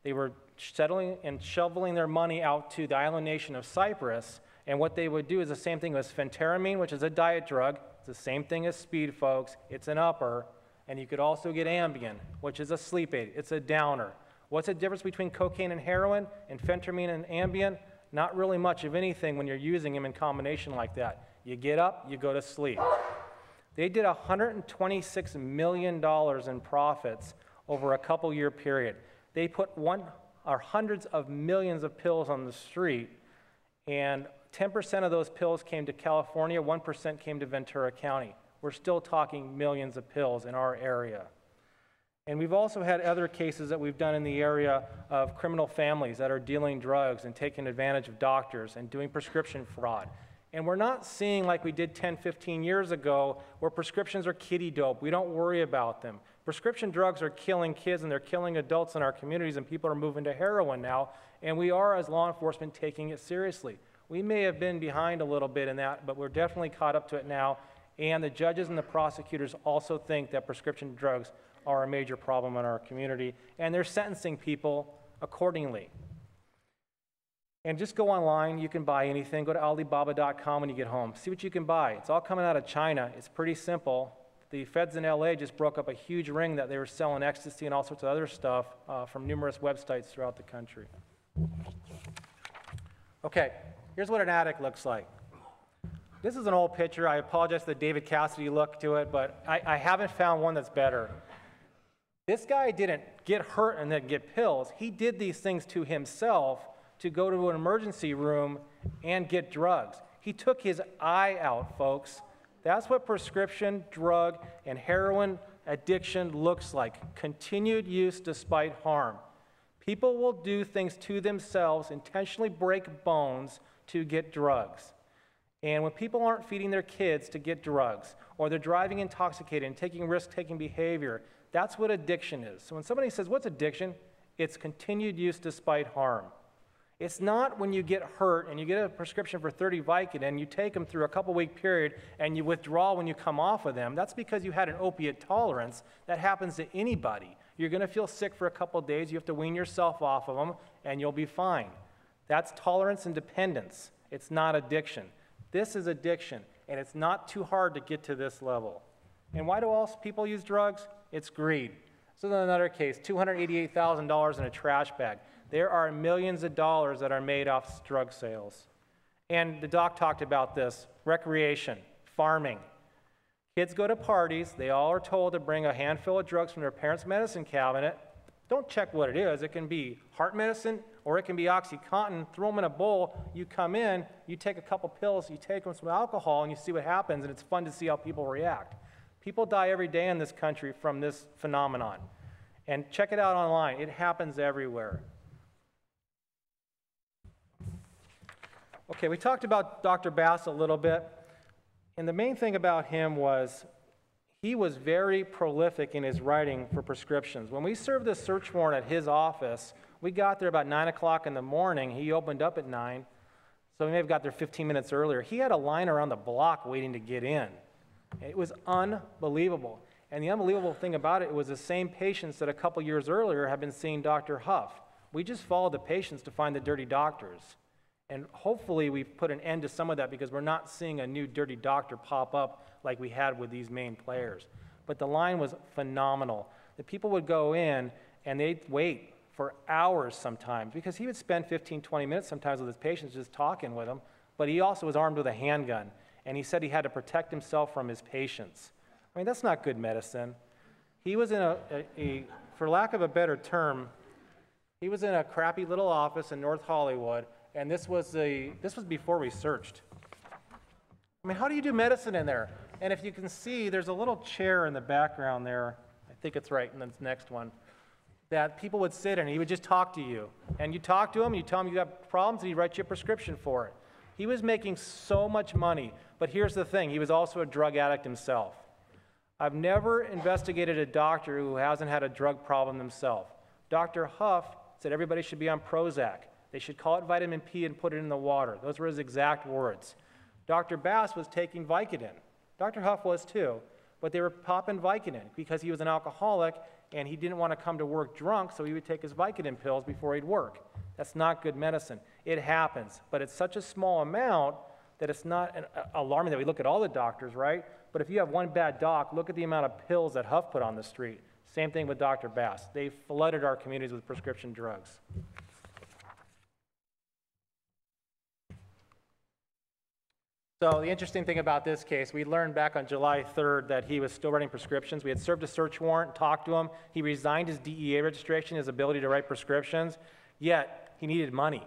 They were settling and shoveling their money out to the island nation of Cyprus, and what they would do is the same thing as phentermine, which is a diet drug. It's the same thing as speed, folks. It's an upper, and you could also get Ambien, which is a sleep aid. It's a downer. What's the difference between cocaine and heroin and phentermine and Ambien? Not really much of anything when you're using them in combination like that. You get up, you go to sleep. They did $126 million in profits over a couple-year period. They put hundreds of millions of pills on the street, and 10% of those pills came to California, 1% came to Ventura County. We're still talking millions of pills in our area. And we've also had other cases that we've done in the area of criminal families that are dealing drugs and taking advantage of doctors and doing prescription fraud. And we're not seeing like we did 10, 15 years ago where prescriptions are kiddie dope. We don't worry about them. Prescription drugs are killing kids and they're killing adults in our communities, and people are moving to heroin now, and we are, as law enforcement, taking it seriously. We may have been behind a little bit in that, but we're definitely caught up to it now, and the judges and the prosecutors also think that prescription drugs are a major problem in our community, and they're sentencing people accordingly. And just go online, you can buy anything. Go to Alibaba.com when you get home. See what you can buy. It's all coming out of China. It's pretty simple. The feds in LA just broke up a huge ring that they were selling ecstasy and all sorts of other stuff from numerous websites throughout the country. Okay, here's what an addict looks like. This is an old picture. I apologize for the David Cassidy look to it, but I haven't found one that's better. This guy didn't get hurt and then get pills. He did these things to himself to go to an emergency room and get drugs. He took his eye out, folks. That's what prescription drug and heroin addiction looks like. Continued use despite harm. People will do things to themselves, intentionally break bones to get drugs. And when people aren't feeding their kids to get drugs, or they're driving intoxicated and taking risk-taking behavior, that's what addiction is. So when somebody says, what's addiction? It's continued use despite harm. It's not when you get hurt and you get a prescription for 30 Vicodin, you take them through a couple-week period and you withdraw when you come off of them. That's because you had an opiate tolerance. That happens to anybody. You're going to feel sick for a couple of days. You have to wean yourself off of them, and you'll be fine. That's tolerance and dependence. It's not addiction. This is addiction, and it's not too hard to get to this level. And why do all people use drugs? It's greed. So in another case, $288,000 in a trash bag. There are millions of dollars that are made off drug sales. And the doc talked about this, recreation, farming. Kids go to parties, they all are told to bring a handful of drugs from their parents' medicine cabinet. Don't check what it is. It can be heart medicine or it can be OxyContin. Throw them in a bowl, you come in, you take a couple pills, you take them some alcohol, and you see what happens, and it's fun to see how people react. People die every day in this country from this phenomenon. And check it out online. It happens everywhere. Okay, we talked about Dr. Bass a little bit, and the main thing about him was he was very prolific in his writing for prescriptions. When we served the search warrant at his office, we got there about 9 o'clock in the morning. He opened up at 9, so we may have got there 15 minutes earlier. He had a line around the block waiting to get in. It was unbelievable. And the unbelievable thing about it was the same patients that a couple years earlier had been seeing Dr. Huff. We just followed the patients to find the dirty doctors. And hopefully we've put an end to some of that because we're not seeing a new dirty doctor pop up like we had with these main players. But the line was phenomenal. The people would go in and they'd wait for hours sometimes because he would spend 15, 20 minutes sometimes with his patients just talking with them, but he also was armed with a handgun. And he said he had to protect himself from his patients. I mean, that's not good medicine. He was in for lack of a better term, he was in a crappy little office in North Hollywood, and this was before we searched. I mean, how do you do medicine in there? And if you can see, there's a little chair in the background there, I think it's right in the next one, that people would sit in, and he would just talk to you. And you talk to him, you tell him you got problems, and he'd write you a prescription for it. He was making so much money, but here's the thing, he was also a drug addict himself. I've never investigated a doctor who hasn't had a drug problem himself. Dr. Huff said everybody should be on Prozac. They should call it vitamin P and put it in the water. Those were his exact words. Dr. Bass was taking Vicodin. Dr. Huff was too, but they were popping Vicodin because he was an alcoholic and he didn't want to come to work drunk, so he would take his Vicodin pills before he'd work. That's not good medicine. It happens, but it's such a small amount that it's not alarming that we look at all the doctors, right? But if you have one bad doc, look at the amount of pills that Huff put on the street. Same thing with Dr. Bass. They flooded our communities with prescription drugs. So the interesting thing about this case, we learned back on July 3rd that he was still writing prescriptions. We had served a search warrant, talked to him. He resigned his DEA registration, his ability to write prescriptions, yet he needed money.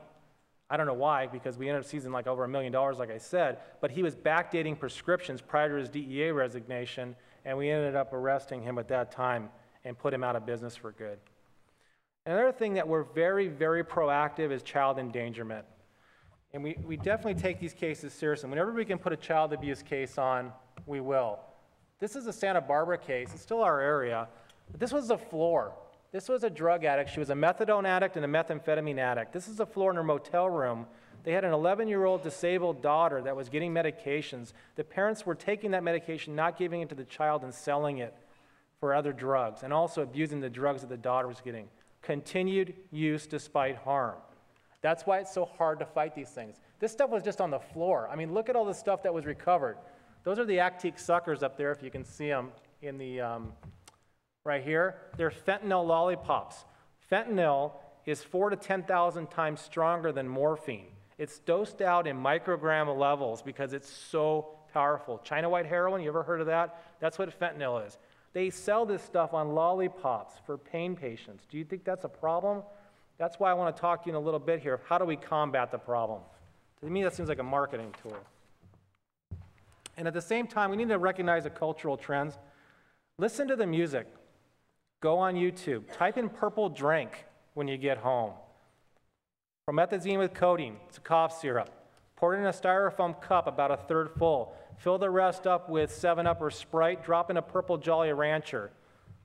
I don't know why, because we ended up seizing like over $1 million, like I said, but he was backdating prescriptions prior to his DEA resignation, and we ended up arresting him at that time and put him out of business for good. Another thing that we're very, very proactive is child endangerment. And we definitely take these cases seriously. Whenever we can put a child abuse case on, we will. This is a Santa Barbara case. It's still our area. But this was a floor. This was a drug addict. She was a methadone addict and a methamphetamine addict. This is a floor in her motel room. They had an 11-year-old disabled daughter that was getting medications. The parents were taking that medication, not giving it to the child, and selling it for other drugs, and also abusing the drugs that the daughter was getting. Continued use despite harm. That's why it's so hard to fight these things. This stuff was just on the floor. I mean, look at all the stuff that was recovered. Those are the Actique suckers up there, if you can see them in the, right here. They're fentanyl lollipops. Fentanyl is 4,000 to 10,000 times stronger than morphine. It's dosed out in microgram levels because it's so powerful. China white heroin, you ever heard of that? That's what fentanyl is. They sell this stuff on lollipops for pain patients. Do you think that's a problem? That's why I want to talk to you in a little bit here. How do we combat the problem? To me, that seems like a marketing tool. And at the same time, we need to recognize the cultural trends. Listen to the music. Go on YouTube. Type in purple drink when you get home. Promethazine with codeine. It's a cough syrup. Pour it in a styrofoam cup about a third full. Fill the rest up with 7-Up or Sprite. Drop in a purple Jolly Rancher.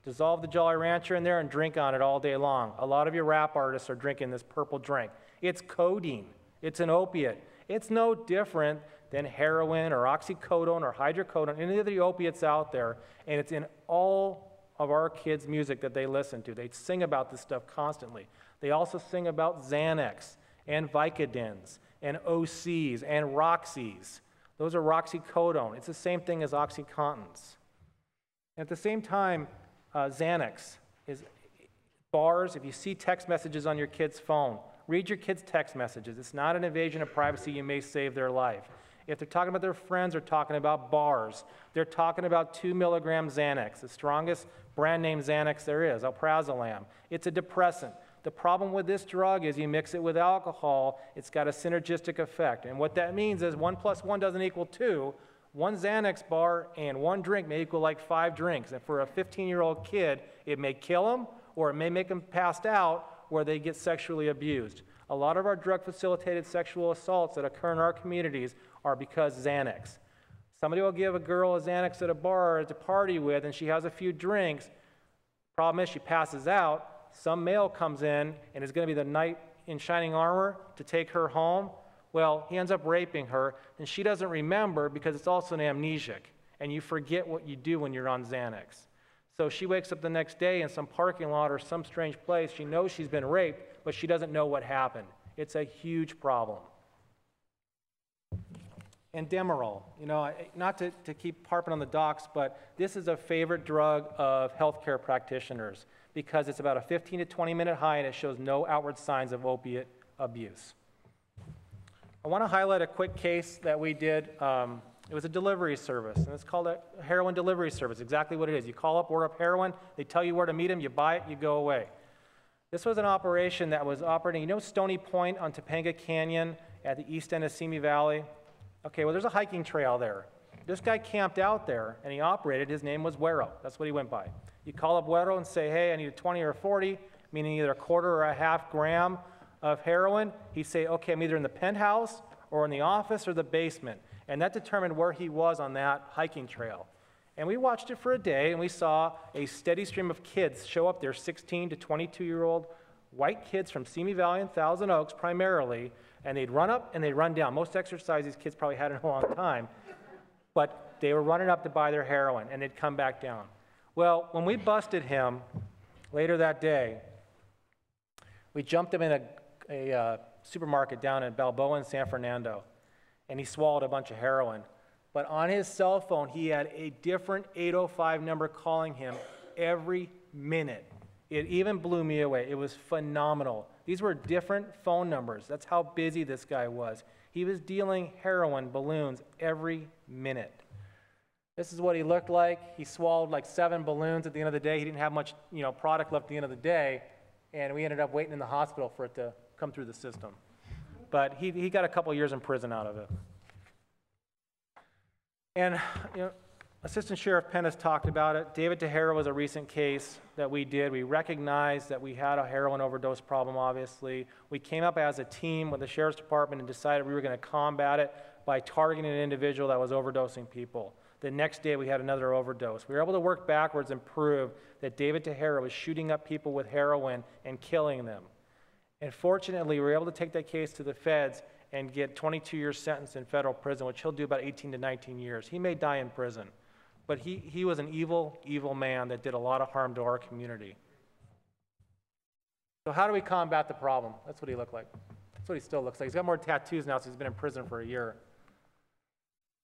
Dissolve the Jolly Rancher in there and drink on it all day long. A lot of your rap artists are drinking this purple drink. It's codeine. It's an opiate. It's no different than heroin or oxycodone or hydrocodone, any of the opiates out there, and it's in all of our kids' music that they listen to. They sing about this stuff constantly. They also sing about Xanax and Vicodins and OCs and Roxys. Those are roxycodone. It's the same thing as OxyContins. At the same time, Xanax is bars. If you see text messages on your kid's phone, read your kid's text messages. It's not an invasion of privacy. You may save their life. If they're talking about their friends or talking about bars, they're talking about 2 milligram Xanax, the strongest brand name Xanax there is, alprazolam. It's a depressant. The problem with this drug is you mix it with alcohol, it's got a synergistic effect. And what that means is 1 + 1 doesn't equal 2. One Xanax bar and one drink may equal like 5 drinks. And for a 15-year-old kid, it may kill them or it may make them passed out where they get sexually abused. A lot of our drug-facilitated sexual assaults that occur in our communities are because Xanax. Somebody will give a girl a Xanax at a bar to party with, and she has a few drinks. Problem is, she passes out. Some male comes in and is going to be the knight in shining armor to take her home. Well, he ends up raping her, and she doesn't remember because it's also an amnesiac, and you forget what you do when you're on Xanax. So she wakes up the next day in some parking lot or some strange place. She knows she's been raped, but she doesn't know what happened. It's a huge problem. And Demerol, not to keep harping on the docs, but this is a favorite drug of healthcare practitioners because it's about a 15 to 20 minute high and it shows no outward signs of opiate abuse. I want to highlight a quick case that we did. It was a delivery service, and it's called a heroin delivery service, exactly what it is. You call up, order up heroin, they tell you where to meet them, you buy it, you go away. This was an operation that was operating, Stony Point on Topanga Canyon at the east end of Simi Valley? Okay, well, there's a hiking trail there. This guy camped out there, and he operated. His name was Güero. That's what he went by. You call up Güero and say, hey, I need a 20 or a 40, meaning either a quarter or a half gram of heroin. He'd say, okay, I'm either in the penthouse or in the office or the basement. And that determined where he was on that hiking trail. And we watched it for a day, and we saw a steady stream of kids show up there, 16 to 22-year-old white kids from Simi Valley and Thousand Oaks primarily, and they'd run up and they'd run down. Most exercise these kids probably had in a long time, but they were running up to buy their heroin, and they'd come back down. Well, when we busted him later that day, we jumped him in a supermarket down in Balboa and San Fernando, and he swallowed a bunch of heroin. But on his cell phone, he had a different 805 number calling him every minute. It even blew me away. It was phenomenal. These were different phone numbers. That's how busy this guy was. He was dealing heroin balloons every minute. This is what he looked like. He swallowed like 7 balloons at the end of the day. He didn't have much, product left at the end of the day, and we ended up waiting in the hospital for it to come through the system. But he got a couple years in prison out of it. And, Assistant Sheriff Penn has talked about it. David Tejera was a recent case that we did. We recognized that we had a heroin overdose problem, obviously. We came up as a team with the Sheriff's Department and decided we were going to combat it by targeting an individual that was overdosing people. The next day, we had another overdose. We were able to work backwards and prove that David Tejera was shooting up people with heroin and killing them. And fortunately, we were able to take that case to the feds and get 22-year sentence in federal prison, which he'll do about 18 to 19 years. He may die in prison. But he was an evil, evil man that did a lot of harm to our community. So how do we combat the problem? That's what he looked like. That's what he still looks like. He's got more tattoos now, so he's been in prison for a year.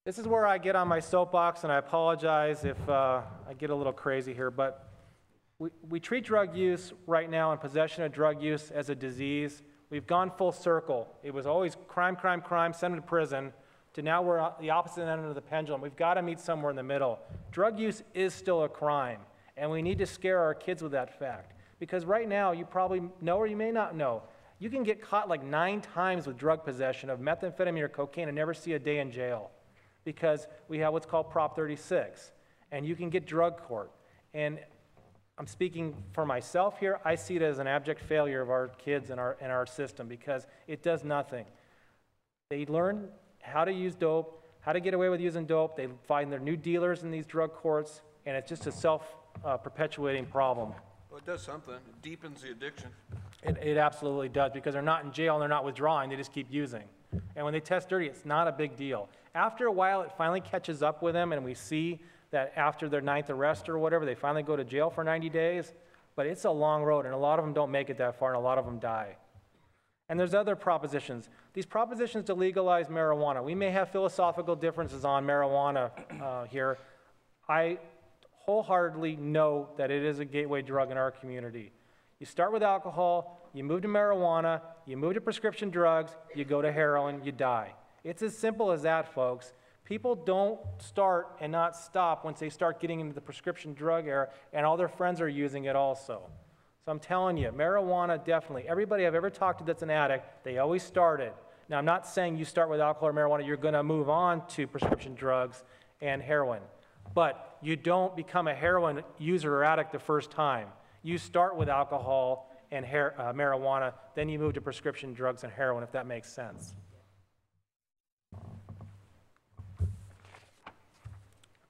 This is where I get on my soapbox, and I apologize if I get a little crazy here, but we treat drug use right now and possession of drug use as a disease. We've gone full circle. It was always crime, crime, crime, send them to prison, to now we're at the opposite end of the pendulum. We've got to meet somewhere in the middle. Drug use is still a crime, and we need to scare our kids with that fact. Because right now, you probably know or you may not know, you can get caught like 9 times with drug possession of methamphetamine or cocaine and never see a day in jail. Because we have what's called Prop 36, and you can get drug court. And I'm speaking for myself here. I see it as an abject failure of our kids and our system because it does nothing. They learn how to use dope, how to get away with using dope. They find their new dealers in these drug courts, and it's just a self-perpetuating problem. Well, it does something. It deepens the addiction. It absolutely does, because they're not in jail and they're not withdrawing, they just keep using. And when they test dirty, it's not a big deal. After a while, it finally catches up with them, and we see that after their 9th arrest or whatever, they finally go to jail for 90 days. But it's a long road, and a lot of them don't make it that far, and a lot of them die. And there's other propositions. These propositions to legalize marijuana, we may have philosophical differences on marijuana here. I wholeheartedly know that it is a gateway drug in our community. You start with alcohol, you move to marijuana, you move to prescription drugs, you go to heroin, you die. It's as simple as that, folks. People don't start and not stop once they start getting into the prescription drug era, and all their friends are using it also. So I'm telling you, marijuana, definitely. Everybody I've ever talked to that's an addict, they always started. Now, I'm not saying you start with alcohol or marijuana, you're going to move on to prescription drugs and heroin. But you don't become a heroin user or addict the first time. You start with alcohol and marijuana, then you move to prescription drugs and heroin, if that makes sense.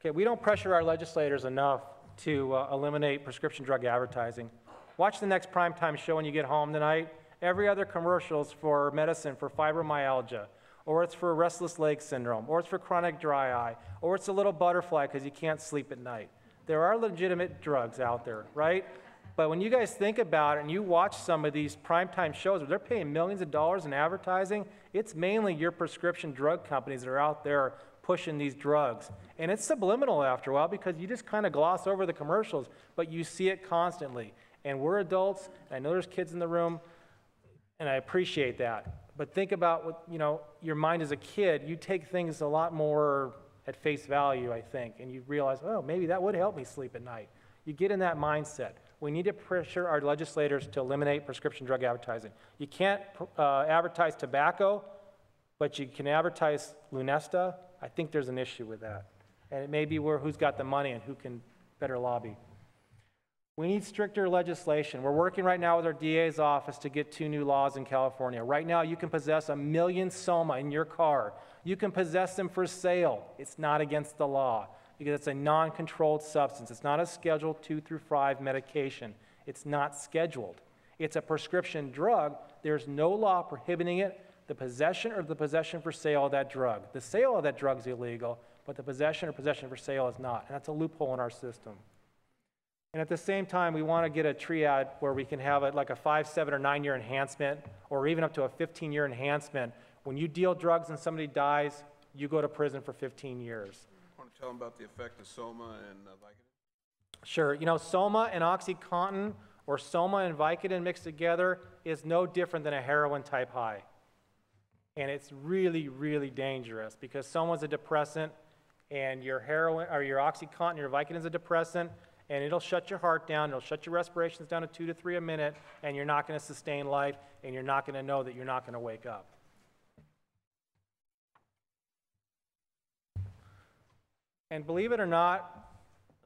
Okay, we don't pressure our legislators enough to eliminate prescription drug advertising. Watch the next primetime show when you get home tonight. Every other commercial's for medicine for fibromyalgia, or it's for restless leg syndrome, or it's for chronic dry eye, or it's a little butterfly because you can't sleep at night. There are legitimate drugs out there, right? But when you guys think about it and you watch some of these primetime shows where they're paying millions of dollars in advertising, it's mainly your prescription drug companies that are out there pushing these drugs. And it's subliminal after a while because you just kind of gloss over the commercials, but you see it constantly. And we're adults, and I know there's kids in the room, and I appreciate that. But think about what, your mind as a kid, you take things a lot more at face value, I think, and you realize, oh, maybe that would help me sleep at night. You get in that mindset. We need to pressure our legislators to eliminate prescription drug advertising. You can't advertise tobacco, but you can advertise Lunesta. I think there's an issue with that. And it may be who's got the money and who can better lobby. We need stricter legislation. We're working right now with our DA's office to get 2 new laws in California. Right now, you can possess 1 million Soma in your car. You can possess them for sale. It's not against the law because it's a non-controlled substance. It's not a Schedule 2 through 5 medication. It's not scheduled. It's a prescription drug. There's no law prohibiting it, the possession or the possession for sale of that drug. The sale of that drug is illegal, but the possession or possession for sale is not. And that's a loophole in our system. And at the same time, we want to get a triad where we can have it like a 5, 7, or 9-year enhancement, or even up to a 15-year enhancement. When you deal drugs and somebody dies, you go to prison for 15 years. Want to tell them about the effect of Soma and Vicodin? Sure. Soma and OxyContin, or Soma and Vicodin mixed together, is no different than a heroin-type high. And it's really, really dangerous because Soma's a depressant, and your heroin or your OxyContin, your Vicodin is a depressant, and it'll shut your heart down, it'll shut your respirations down to 2 to 3 a minute, and you're not going to sustain life, and you're not going to know that you're not going to wake up. And believe it or not,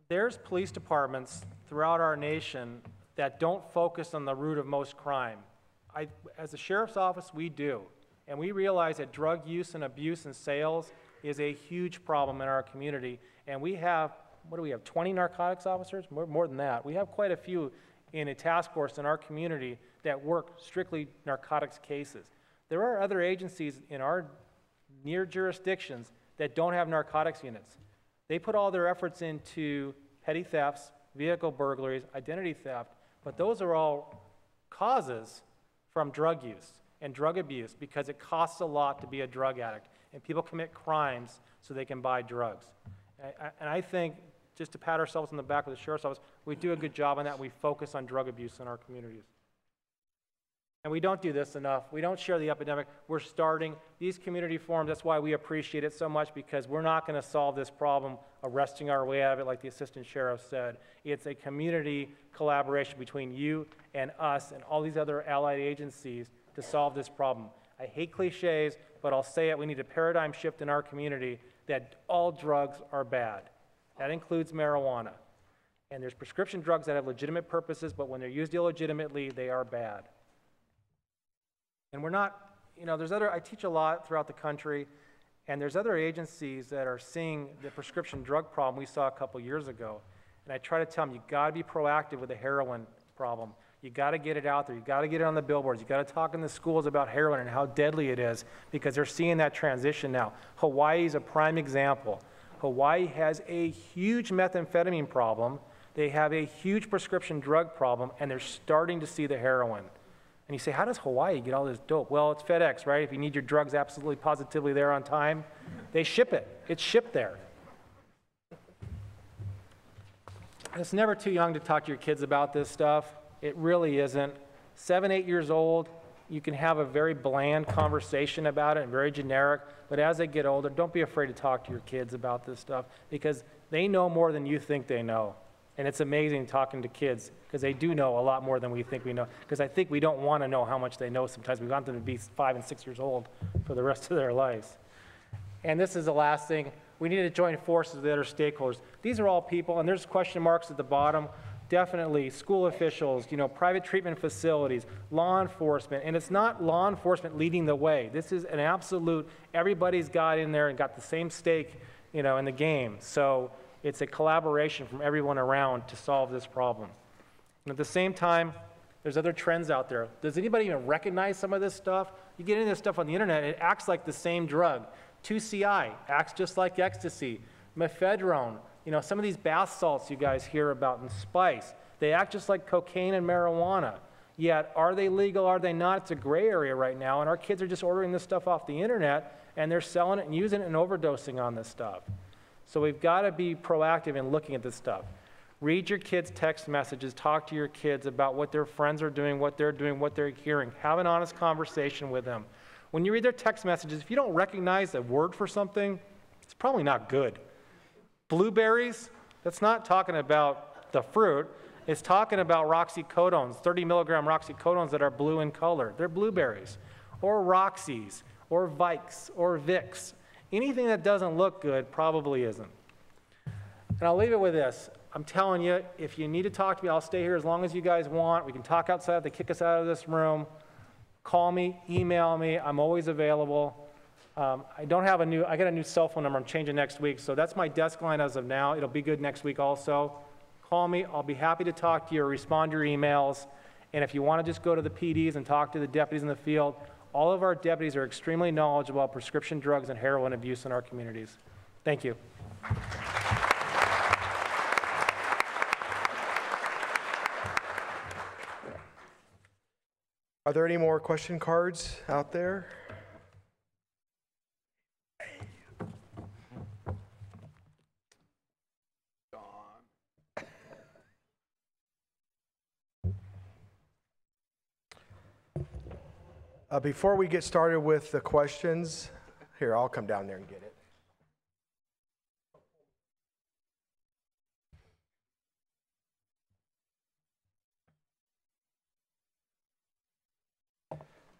there's police departments throughout our nation that don't focus on the root of most crime. As a sheriff's office, we do. And we realize that drug use and abuse and sales is a huge problem in our community. And we have, 20 narcotics officers? More than that. We have quite a few in a task force in our community that work strictly narcotics cases. There are other agencies in our near jurisdictions that don't have narcotics units. They put all their efforts into petty thefts, vehicle burglaries, identity theft, but those are all causes from drug use and drug abuse because it costs a lot to be a drug addict, and people commit crimes so they can buy drugs. And I think, just to pat ourselves on the back with the sheriff's office, we do a good job on that. We focus on drug abuse in our communities. And we don't do this enough. We don't share the epidemic. We're starting these community forums. That's why we appreciate it so much, because we're not going to solve this problem arresting our way out of it like the assistant sheriff said. It's a community collaboration between you and us and all these other allied agencies to solve this problem. I hate cliches, but I'll say it. We need a paradigm shift in our community that all drugs are bad. That includes marijuana. And there's prescription drugs that have legitimate purposes, but when they're used illegitimately, they are bad. And we're not, I teach a lot throughout the country, and there's other agencies that are seeing the prescription drug problem we saw a couple years ago. And I try to tell them, you gotta be proactive with the heroin problem. You got to get it out there. You got to get it on the billboards. You got to talk in the schools about heroin and how deadly it is, because they're seeing that transition now. Hawaii is a prime example. Hawaii has a huge methamphetamine problem. They have a huge prescription drug problem, and they're starting to see the heroin. And you say, how does Hawaii get all this dope? Well, it's FedEx, right? If you need your drugs absolutely positively there on time, they ship it. It's shipped there. And it's never too young to talk to your kids about this stuff. It really isn't. 7, 8 years old, you can have a very bland conversation about it and very generic, but as they get older, don't be afraid to talk to your kids about this stuff, because they know more than you think they know. And it's amazing talking to kids, because they do know a lot more than we think we know, because I think we don't want to know how much they know sometimes. We want them to be 5 and 6 years old for the rest of their lives. And this is the last thing. We need to join forces with the other stakeholders. These are all people, and there's question marks at the bottom. Definitely school officials, private treatment facilities, law enforcement, and it's not law enforcement leading the way. This is an absolute, everybody's got in there and got the same stake, in the game. So it's a collaboration from everyone around to solve this problem. And at the same time, there's other trends out there. Does anybody even recognize some of this stuff? You get into this stuff on the internet, it acts like the same drug. 2CI acts just like ecstasy. Mephedrone, some of these bath salts you guys hear about and spice, they act just like cocaine and marijuana. Yet, are they legal, are they not? It's a gray area right now, and our kids are just ordering this stuff off the internet, and they're selling it and using it and overdosing on this stuff. So we've got to be proactive in looking at this stuff. Read your kids' text messages, talk to your kids about what their friends are doing, what they're hearing. Have an honest conversation with them. When you read their text messages, if you don't recognize a word for something, it's probably not good. Blueberries, that's not talking about the fruit. It's talking about roxycodones, 30 milligram roxycodones that are blue in color. They're blueberries. Or Roxys, or Vikes, or Vicks. Anything that doesn't look good probably isn't. And I'll leave it with this. I'm telling you, if you need to talk to me, I'll stay here as long as you guys want. We can talk outside if they kick us out of this room. Call me, email me. I'm always available. I got a new cell phone number. I'm changing next week. So that's my desk line as of now. It'll be good next week also. Call me. I'll be happy to talk to you or respond to your emails. And if you want to just go to the PDs and talk to the deputies in the field, all of our deputies are extremely knowledgeable about prescription drugs and heroin abuse in our communities. Thank you. Are there any more question cards out there? Before we get started with the questions, here, I'll come down there and get it.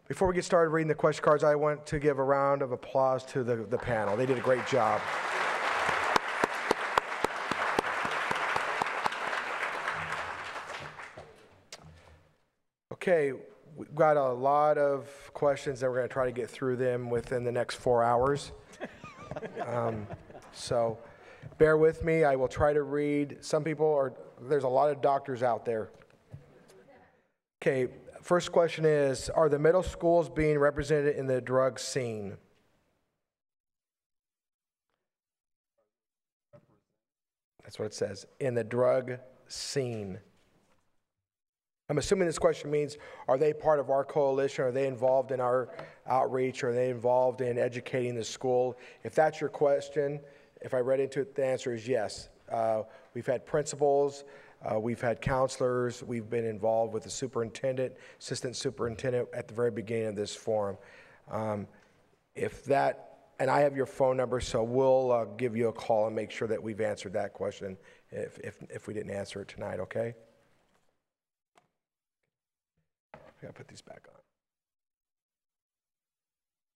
Before we get started reading the question cards, I want to give a round of applause to the panel. They did a great job. Okay, we've got a lot of questions, and we're going to try to get through them within the next 4 hours. So bear with me. I will try to read. There's a lot of doctors out there. Okay, first question is, are the middle schools being represented in the drug scene? That's what it says, in the drug scene. I'm assuming this question means, are they part of our coalition? Are they involved in our outreach? Are they involved in educating the school? If that's your question, if I read into it, the answer is yes. We've had principals, we've had counselors, we've been involved with the superintendent, assistant superintendent at the very beginning of this forum. And I have your phone number, so we'll give you a call and make sure that we've answered that question if we didn't answer it tonight, okay? I gotta put these back on.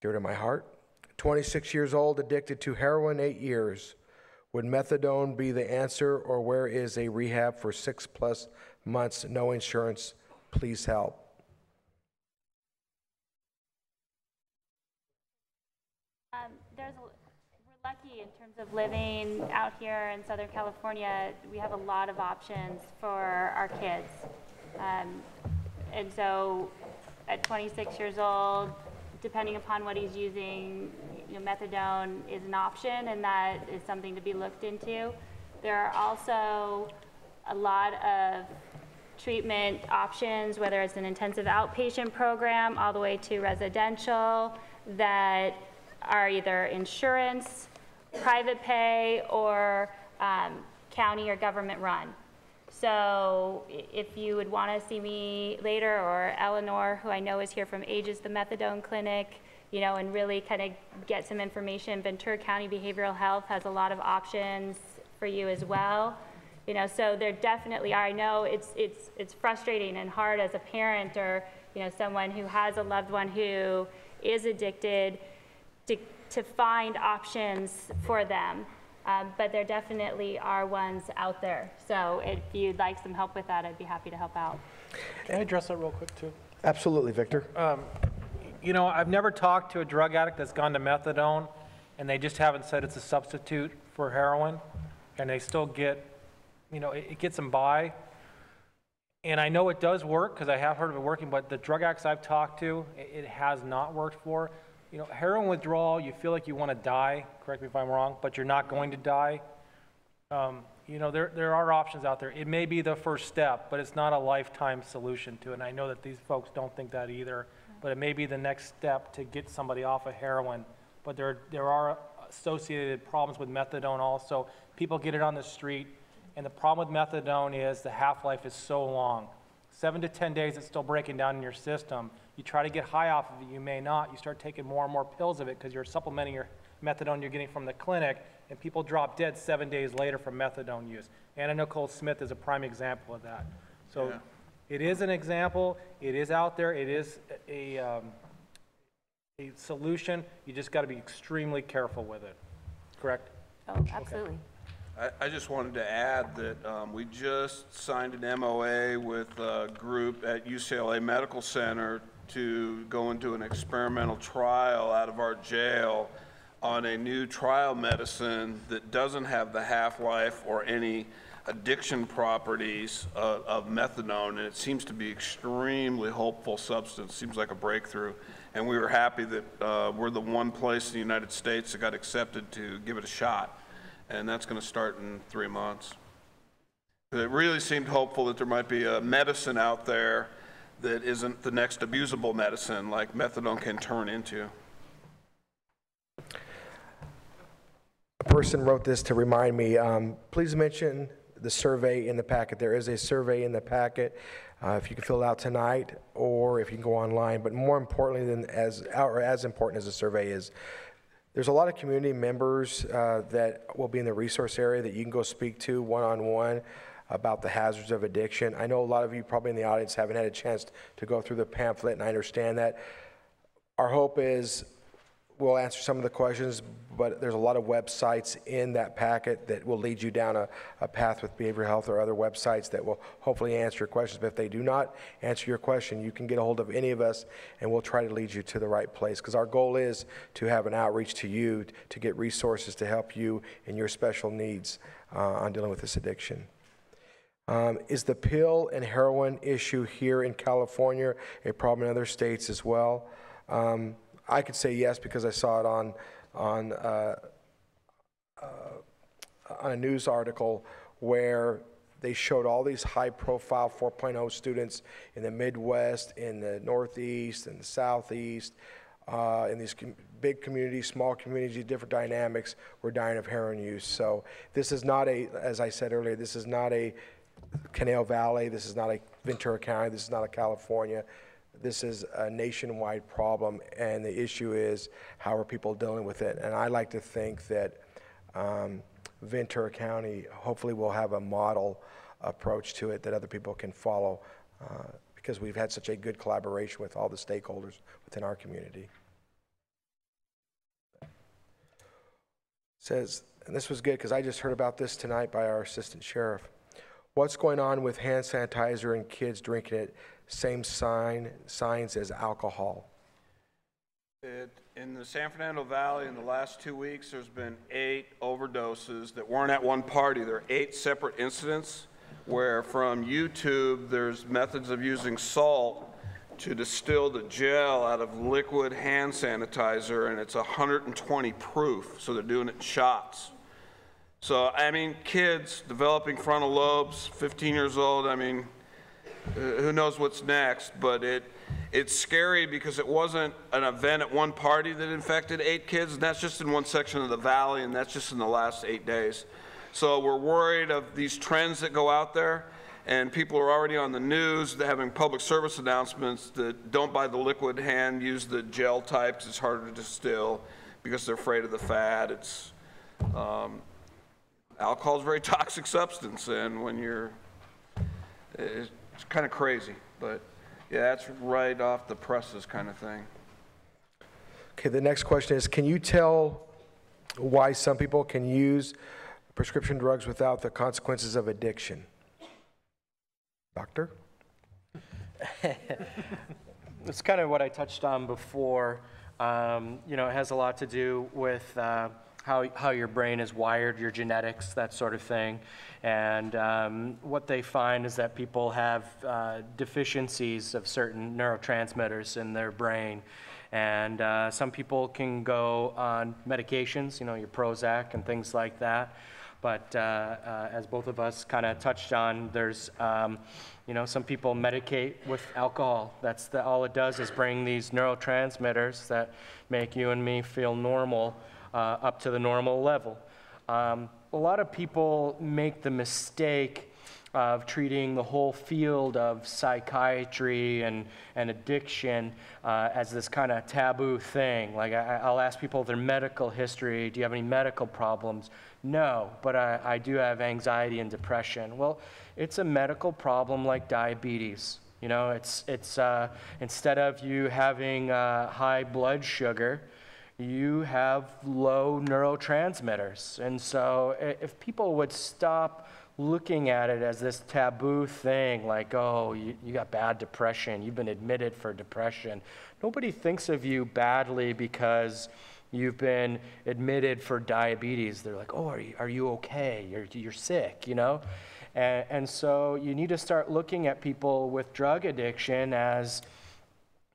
Dear to my heart, 26 years old, addicted to heroin, 8 years. Would methadone be the answer, or where is a rehab for 6+ months, no insurance? Please help. We're lucky in terms of living out here in Southern California. We have a lot of options for our kids. And so at 26 years old, depending upon what he's using, methadone is an option, and that is something to be looked into. There are also a lot of treatment options, whether it's an intensive outpatient program all the way to residential, that are either insurance, private pay, or county or government run. So if you would want to see me later, or Eleanor, who I know is here from AGES, the methadone clinic, and really kind of get some information, Ventura County Behavioral Health has a lot of options for you as well. So there definitely are. I know it's frustrating and hard as a parent, or someone who has a loved one who is addicted, to find options for them. But there definitely are ones out there. So if you'd like some help with that, I'd be happy to help out. Can I address that real quick too? Absolutely, Victor. I've never talked to a drug addict that's gone to methadone and they just haven't said it's a substitute for heroin, and they still get, it gets them by. And I know it does work because I have heard of it working, but the drug addicts I've talked to, it has not worked for. Heroin withdrawal, you feel like you want to die, correct me if I'm wrong, but you're not going to die. There are options out there. It may be the first step, but it's not a lifetime solution to it. And I know that these folks don't think that either, but it may be the next step to get somebody off of heroin. But there are associated problems with methadone also. People get it on the street, and the problem with methadone is the half-life is so long. 7 to 10 days, it's still breaking down in your system. You try to get high off of it, you may not. You start taking more and more pills of it because you're supplementing your methadone you're getting from the clinic, and people drop dead 7 days later from methadone use. Anna Nicole Smith is a prime example of that. So yeah. It is an example. It is out there. It is a solution. You just got to be extremely careful with it. Correct? Oh, absolutely. Okay. I just wanted to add that we just signed an MOA with a group at UCLA Medical Center to go into an experimental trial out of our jail on a new trial medicine that doesn't have the half-life or any addiction properties of methadone, and it seems to be extremely hopeful substance. Seems like a breakthrough, and we were happy that we're the one place in the United States that got accepted to give it a shot. And that's going to start in 3 months. It really seemed hopeful that there might be a medicine out there that isn't the next abusable medicine like methadone can turn into. A person wrote this to remind me, please mention the survey in the packet. There is a survey in the packet. If you can fill it out tonight, or if you can go online. But more importantly than as important as the survey is, there's a lot of community members that will be in the resource area that you can go speak to one-on-one about the hazards of addiction. I know a lot of you probably in the audience haven't had a chance to go through the pamphlet, and I understand that. Our hope is we'll answer some of the questions, but there's a lot of websites in that packet that will lead you down a path with behavioral health, or other websites that will hopefully answer your questions. But if they do not answer your question, you can get a hold of any of us, and we'll try to lead you to the right place, because our goal is to have an outreach to you to get resources to help you in your special needs on dealing with this addiction. Is the pill and heroin issue here in California a problem in other states as well? I could say yes, because I saw it on a news article where they showed all these high-profile 4.0 students in the Midwest, in the Northeast, in the Southeast, in these big communities, small communities, different dynamics, were dying of heroin use. So this is not as I said earlier, this is not a Conejo Valley, this is not a Ventura County, this is not a California. This is a nationwide problem, and the issue is how are people dealing with it. And I like to think that Ventura County hopefully will have a model approach to it that other people can follow, because we've had such a good collaboration with all the stakeholders within our community. It says, and this was good because I just heard about this tonight by our assistant sheriff. What's going on with hand sanitizer and kids drinking it? Same signs as alcohol. In the San Fernando Valley in the last 2 weeks, there's been 8 overdoses that weren't at one party. There are 8 separate incidents where from YouTube, there's methods of using salt to distill the gel out of liquid hand sanitizer, and it's 120 proof, so they're doing it in shots. So, I mean, kids developing frontal lobes, 15 years old, I mean, who knows what's next, but it's scary because it wasn't an event at one party that infected 8 kids, and that's just in one section of the valley, and that's just in the last 8 days. So we're worried of these trends that go out there, and people are already on the news having public service announcements that don't buy the liquid hand, use the gel type 'cause it's harder to distill because they're afraid of the fat. It's, alcohol is a very toxic substance, and when it's kind of crazy, but yeah, that's right off the presses kind of thing. Okay, the next question is, can you tell why some people can use prescription drugs without the consequences of addiction? Doctor? It's kind of what I touched on before. You know, it has a lot to do with how your brain is wired, your genetics, that sort of thing. And what they find is that people have deficiencies of certain neurotransmitters in their brain. And some people can go on medications, you know, your Prozac and things like that. But as both of us kind of touched on, there's, you know, some people medicate with alcohol. That's all it does is bring these neurotransmitters that make you and me feel normal up to the normal level. A lot of people make the mistake of treating the whole field of psychiatry and addiction as this kind of taboo thing. Like I'll ask people their medical history. Do you have any medical problems? No, but I do have anxiety and depression. Well, it's a medical problem like diabetes. You know, it's instead of you having high blood sugar, you have low neurotransmitters. And so if people would stop looking at it as this taboo thing, like, oh, you got bad depression, you've been admitted for depression. Nobody thinks of you badly because you've been admitted for diabetes. They're like, oh, are you okay? You're sick, you know? And so you need to start looking at people with drug addiction as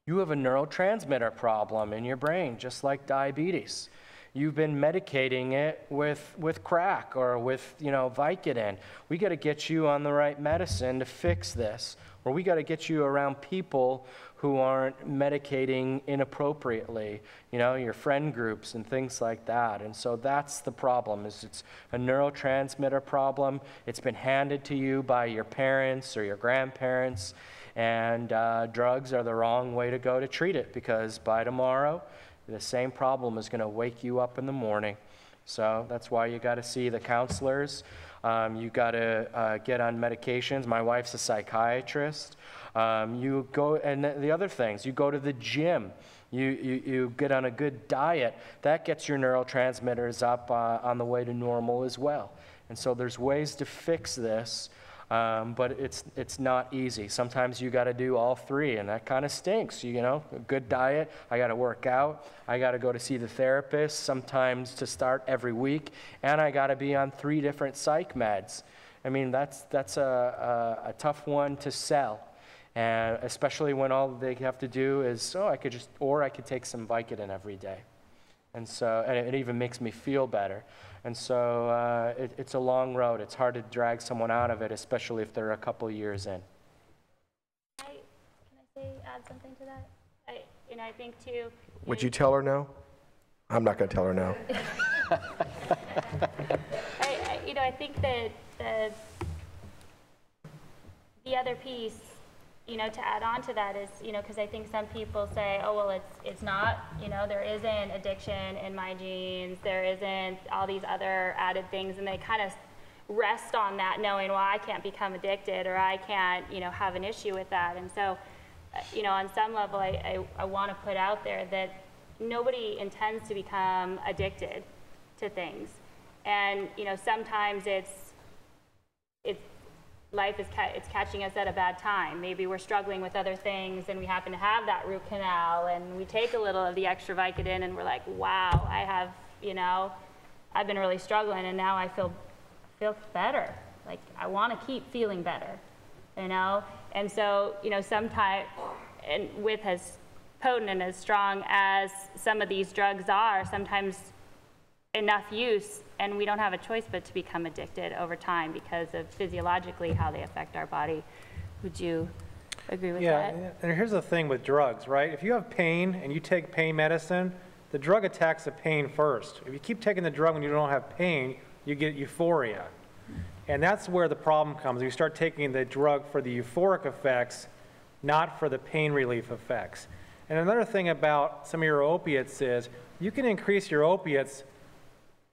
you have a neurotransmitter problem in your brain, just like diabetes. You've been medicating it with crack or with, you know, Vicodin. We got to get you on the right medicine to fix this. Or we got to get you around people who aren't medicating inappropriately, you know, your friend groups and things like that. And so that's the problem, is it's a neurotransmitter problem. It's been handed to you by your parents or your grandparents, and drugs are the wrong way to go to treat it, because by tomorrow, the same problem is going to wake you up in the morning. So that's why you got to see the counselors. You got to get on medications. My wife's a psychiatrist. You go, and the other things, you go to the gym. You get on a good diet. That gets your neurotransmitters up on the way to normal as well. And so there's ways to fix this. But it's not easy. Sometimes you got to do all three, and that kind of stinks. You know, a good diet, I got to work out, I got to go to see the therapist, sometimes to start every week, and I got to be on 3 different psych meds. I mean, that's a tough one to sell, and especially when all they have to do is, I could take some Vicodin every day, and so it even makes me feel better. And so it's a long road. It's hard to drag someone out of it, especially if they're a couple years in. Can I add something to that? I think too. Would you tell her no? I'm not going to tell her no. I think that the other piece, to add on to that is, because I think some people say, oh, well, it's not, there isn't addiction in my genes, there isn't all these other added things, and they kind of rest on that, knowing, well, I can't become addicted, or I can't, have an issue with that. And so, on some level, I want to put out there that nobody intends to become addicted to things. And, sometimes life is catching us at a bad time. Maybe we're struggling with other things and we happen to have that root canal, and we take a little of the extra Vicodin and we're like, wow, I have, I've been really struggling, and now I feel better. Like, I want to keep feeling better, you know? And so, you know, sometimes, and with as potent and as strong as some of these drugs are, sometimes enough use and we don't have a choice but to become addicted over time because of physiologically how they affect our body. Would you agree with that? Yeah, and here's the thing with drugs, right? If you have pain and you take pain medicine, the drug attacks the pain first. If you keep taking the drug when you don't have pain, you get euphoria. And that's where the problem comes. You start taking the drug for the euphoric effects, not for the pain relief effects. And another thing about some of your opiates is you can increase your opiates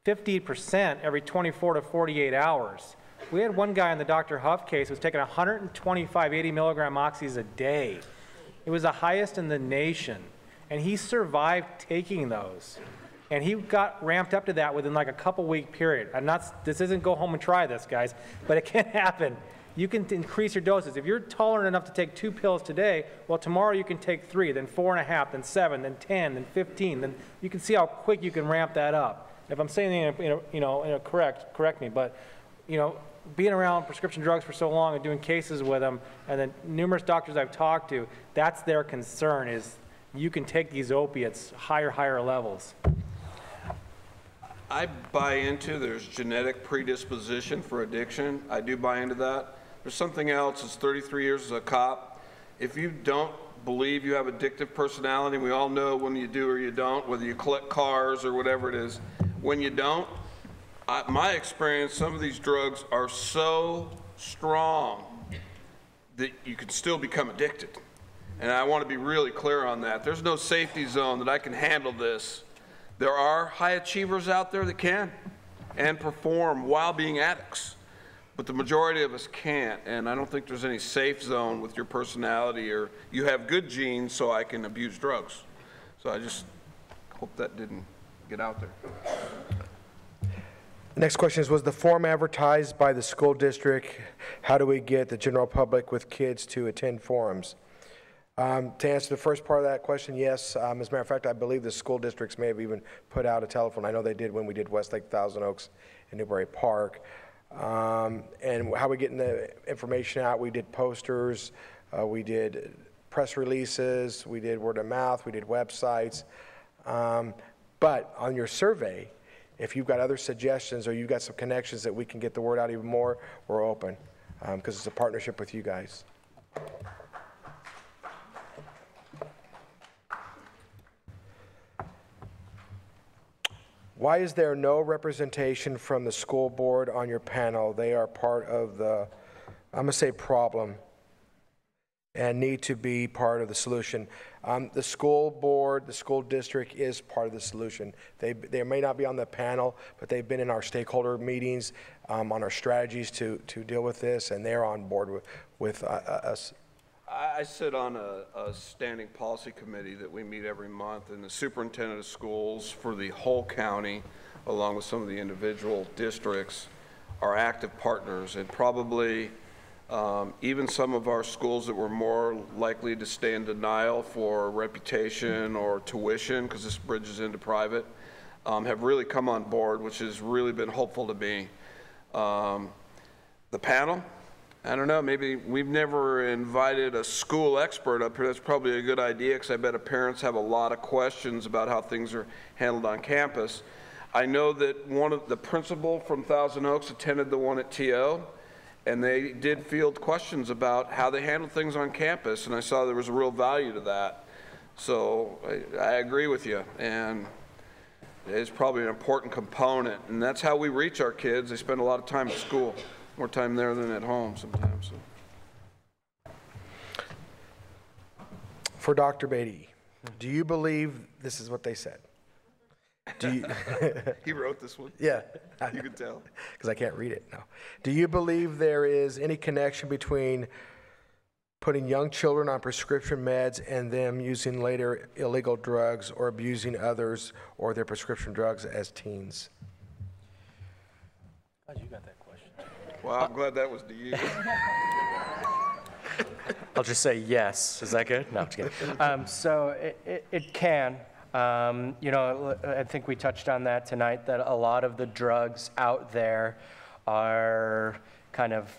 50% every 24 to 48 hours. We had one guy in the Dr. Huff case who was taking 125 80 milligram oxys a day. It was the highest in the nation. And he survived taking those. And he got ramped up to that within like a couple-week period. This isn't go home and try this, guys, but it can happen. You can increase your doses. If you're tolerant enough to take 2 pills today, well, tomorrow you can take 3, then 4.5, then 7, then 10, then 15. Then you can see how quick you can ramp that up. If I'm saying anything correct me, but being around prescription drugs for so long and doing cases with them, and then numerous doctors I've talked to, that's their concern is you can take these opiates higher levels. I buy into there's genetic predisposition for addiction. I do buy into that. There's something else. It's 33 years as a cop. If you don't believe you have addictive personality, we all know when you do or you don't, whether you collect cars or whatever it is. When you don't, my experience, some of these drugs are so strong that you can still become addicted. And I want to be really clear on that. There's no safety zone that I can handle this. There are high achievers out there that can and perform while being addicts, but the majority of us can't, and I don't think there's any safe zone with your personality or you have good genes so I can abuse drugs. So I just hope that didn't get out there. Next question is, was the forum advertised by the school district? How do we get the general public with kids to attend forums? To answer the first part of that question, yes. As a matter of fact, I believe the school districts may have even put out a telephone. I know they did when we did Westlake, Thousand Oaks, and Newberry Park. And how we getting the information out, we did posters, we did press releases, we did word of mouth, we did websites. But on your survey, if you've got other suggestions or you've got some connections that we can get the word out even more, we're open, because it's a partnership with you guys. Why is there no representation from the school board on your panel? They are part of the, I'm going to say, problem and need to be part of the solution. The school board, the school district is part of the solution. They may not be on the panel, but they've been in our stakeholder meetings on our strategies to deal with this, and they're on board with us. I sit on a standing policy committee that we meet every month, and the superintendent of schools for the whole county, along with some of the individual districts, are active partners, and probably even some of our schools that were more likely to stay in denial for reputation or tuition, because this bridges into private, have really come on board, which has really been hopeful to me. The panel, I don't know, maybe we've never invited a school expert up here. That's probably a good idea, because I bet parents have a lot of questions about how things are handled on campus. I know that one of the principal from Thousand Oaks attended the one at TO, and they did field questions about how they handle things on campus, and I saw there was a real value to that. So I agree with you, and it's probably an important component, and that's how we reach our kids. They spend a lot of time at school. More time there than at home sometimes. So. For Dr. Beatty, do you believe, this is what they said. Do you He wrote this one? Yeah. You can tell. Because I can't read it now. Do you believe there is any connection between putting young children on prescription meds and them using later illegal drugs or abusing others or their prescription drugs as teens? Glad you got that question. Well, I'm glad that was to you. I'll just say yes. Is that good? No, I'm just kidding. So it can. I think we touched on that tonight, that a lot of the drugs out there are kind of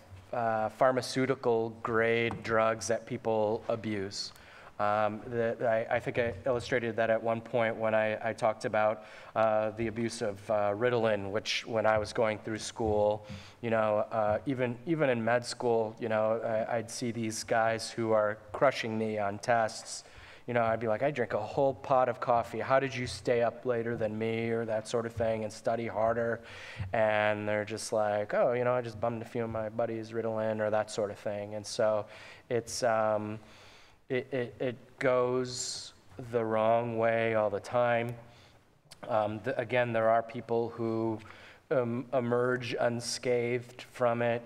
pharmaceutical grade drugs that people abuse. I think I illustrated that at one point when I talked about the abuse of Ritalin, which when I was going through school, even in med school, I'd see these guys who are crushing me on tests. I'd be like, I drink a whole pot of coffee. How did you stay up later than me, or that sort of thing, and study harder? And they're just like, oh, I just bummed a few of my buddies Ritalin, or that sort of thing. And so it's it goes the wrong way all the time. Again, there are people who emerge unscathed from it.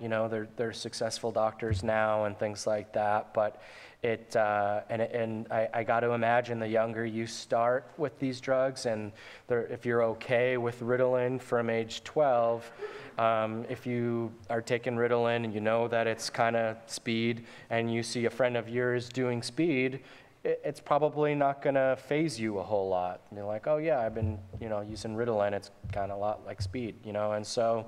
They're successful doctors now and things like that. But I got to imagine the younger you start with these drugs, and if you're okay with Ritalin from age 12, if you are taking Ritalin and you know that it's kind of speed, and you see a friend of yours doing speed, it's probably not going to phase you a whole lot. And you're like, oh yeah, I've been using Ritalin. It's kind of a lot like speed, and so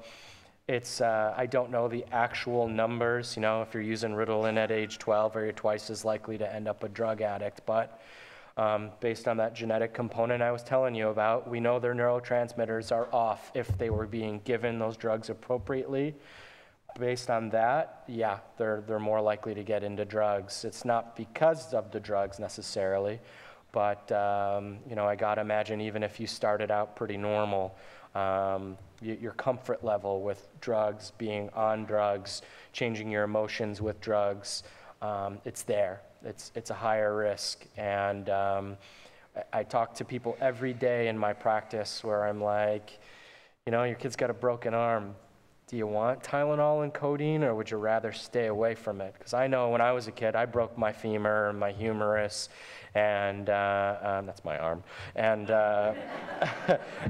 it's I don't know the actual numbers. If you're using Ritalin at age 12, you're twice as likely to end up a drug addict. But based on that genetic component I was telling you about, we know their neurotransmitters are off if they were being given those drugs appropriately. Based on that, yeah, they're more likely to get into drugs. It's not because of the drugs necessarily, but I gotta imagine even if you started out pretty normal, your comfort level with drugs, being on drugs, changing your emotions with drugs, it's there. It's a higher risk. And I talk to people every day in my practice where I'm like, your kid's got a broken arm. Do you want Tylenol and codeine, or would you rather stay away from it? Because I know when I was a kid, I broke my femur and my humerus, and that's my arm. And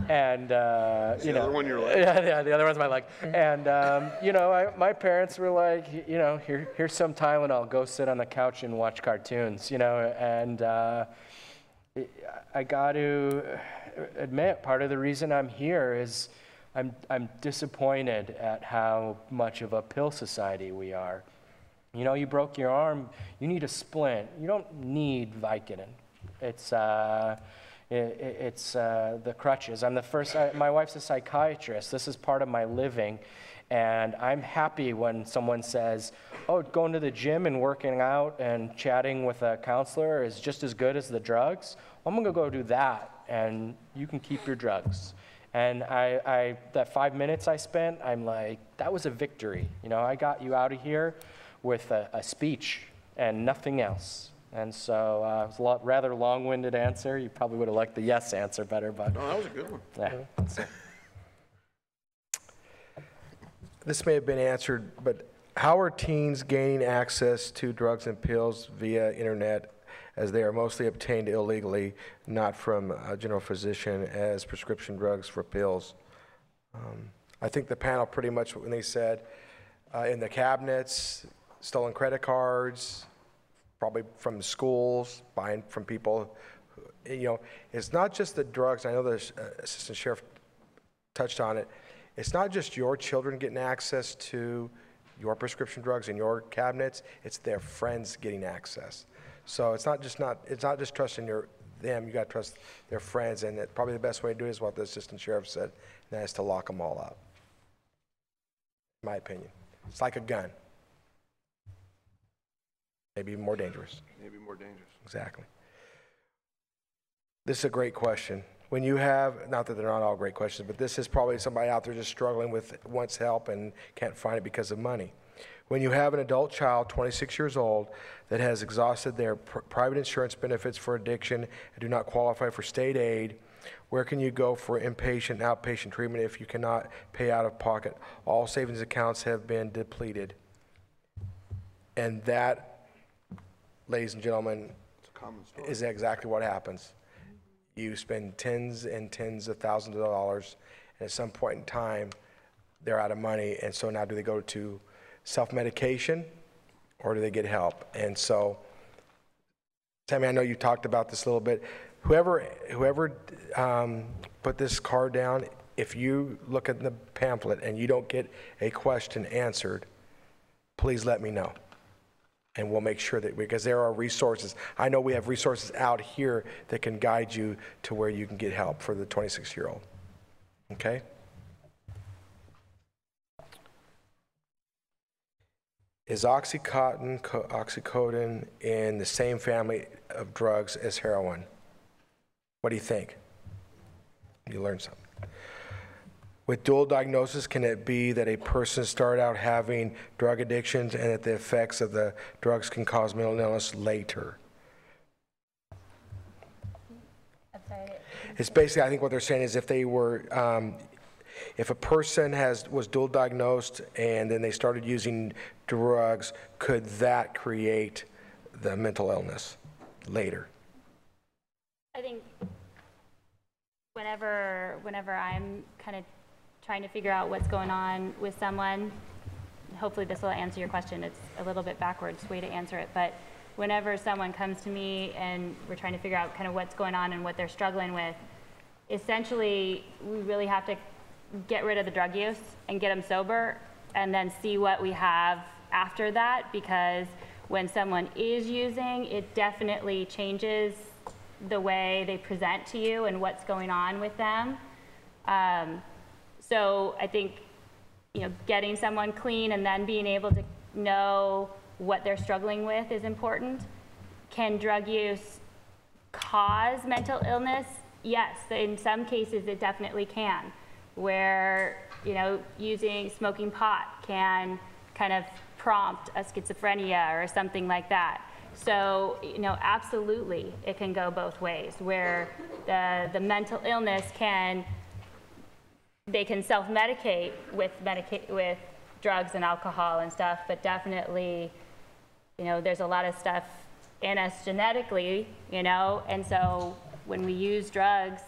and the other one your leg. Yeah, the other one's my leg. And my parents were like, here's some Tylenol. Go sit on the couch and watch cartoons. And I got to admit, part of the reason I'm here is I'm disappointed at how much of a pill society we are. You broke your arm, you need a splint. You don't need Vicodin. It's the crutches. My wife's a psychiatrist. This is part of my living. And I'm happy when someone says, oh, going to the gym and working out and chatting with a counselor is just as good as the drugs. I'm gonna go do that, and you can keep your drugs. And that 5 minutes I spent, I'm like, that was a victory. I got you out of here with a speech and nothing else. And so it was a rather long-winded answer. You probably would have liked the yes answer better, but. No, that was a good one. Yeah. This may have been answered, but how are teens gaining access to drugs and pills via internet, as they are mostly obtained illegally, not from a general physician as prescription drugs for pills? I think the panel pretty much, when they said in the cabinets, stolen credit cards, probably from schools, buying from people, it's not just the drugs. I know the Assistant Sheriff touched on it. It's not just your children getting access to your prescription drugs in your cabinets, it's their friends getting access. So it's not just trusting them, you got to trust their friends, and probably the best way to do it is what the Assistant Sheriff said, and that is to lock them all up. In my opinion. It's like a gun. Maybe even more dangerous. Maybe more dangerous. Exactly. This is a great question. When you have, not that they're not all great questions, but this is probably somebody out there just struggling with, wants help and can't find it because of money. When you have an adult child, 26 years old, that has exhausted their private insurance benefits for addiction and do not qualify for state aid, where can you go for inpatient and outpatient treatment if you cannot pay out of pocket? All savings accounts have been depleted. And that, ladies and gentlemen, It's a common story. is exactly what happens. You spend tens and tens of thousands of dollars, and at some point in time, they're out of money, and so now do they go to self-medication, or do they get help? And so, Tammy, I know you talked about this a little bit. Whoever put this card down, if you look at the pamphlet and you don't get a question answered, please let me know. And we'll make sure that, because there are resources. I know we have resources out here that can guide you to where you can get help for the 26-year-old. Okay? Is oxycodone in the same family of drugs as heroin? What do you think? You learned something. With dual diagnosis, can it be that a person started out having drug addictions and that the effects of the drugs can cause mental illness later? I'm sorry. It's basically, I think what they're saying is if they were, if a person was dual diagnosed and then they started using drugs, could that create the mental illness later? I think whenever I'm kind of trying to figure out what's going on with someone, hopefully this will answer your question. It's a little bit backwards way to answer it, but whenever someone comes to me and we're trying to figure out kind of what's going on and what they're struggling with, essentially we really have to get rid of the drug use and get them sober and then see what we have after that, because when someone is using, it definitely changes the way they present to you and what's going on with them. So I think, getting someone clean and then being able to know what they're struggling with is important. Can drug use cause mental illness? Yes, in some cases it definitely can, where, smoking pot can kind of prompt a schizophrenia or something like that. So, absolutely, it can go both ways, where the mental illness they can self-medicate with drugs and alcohol and stuff, but definitely, there's a lot of stuff in us genetically, and so when we use drugs,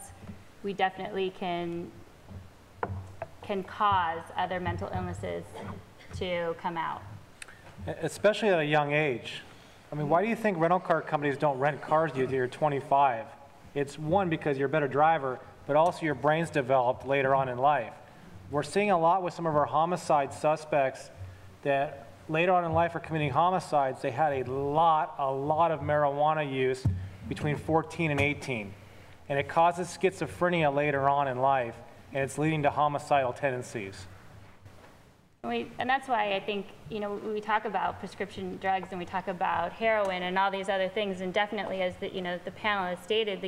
we definitely can cause other mental illnesses to come out. Especially at a young age. I mean, why do you think rental car companies don't rent cars to you till you're 25? It's one, because you're a better driver, but also your brain's developed later on in life. We're seeing a lot with some of our homicide suspects that later on in life are committing homicides. They had a lot of marijuana use between 14 and 18. And it causes schizophrenia later on in life, and it's leading to homicidal tendencies. And that's why I think, we talk about prescription drugs and we talk about heroin and all these other things, and definitely, as the panel has stated,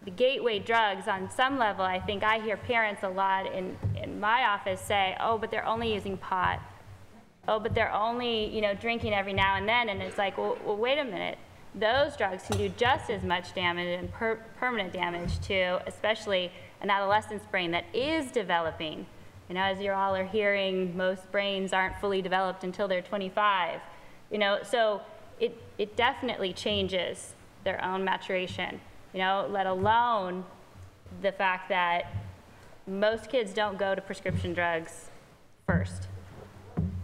the gateway drugs on some level. I think I hear parents a lot in my office say, oh, but they're only using pot. Oh, but they're only, drinking every now and then. And it's like, well, wait a minute. Those drugs can do just as much damage and permanent damage to, especially an adolescent's brain that is developing. As you all are hearing, most brains aren't fully developed until they're 25. So it definitely changes their own maturation. Let alone the fact that most kids don't go to prescription drugs first.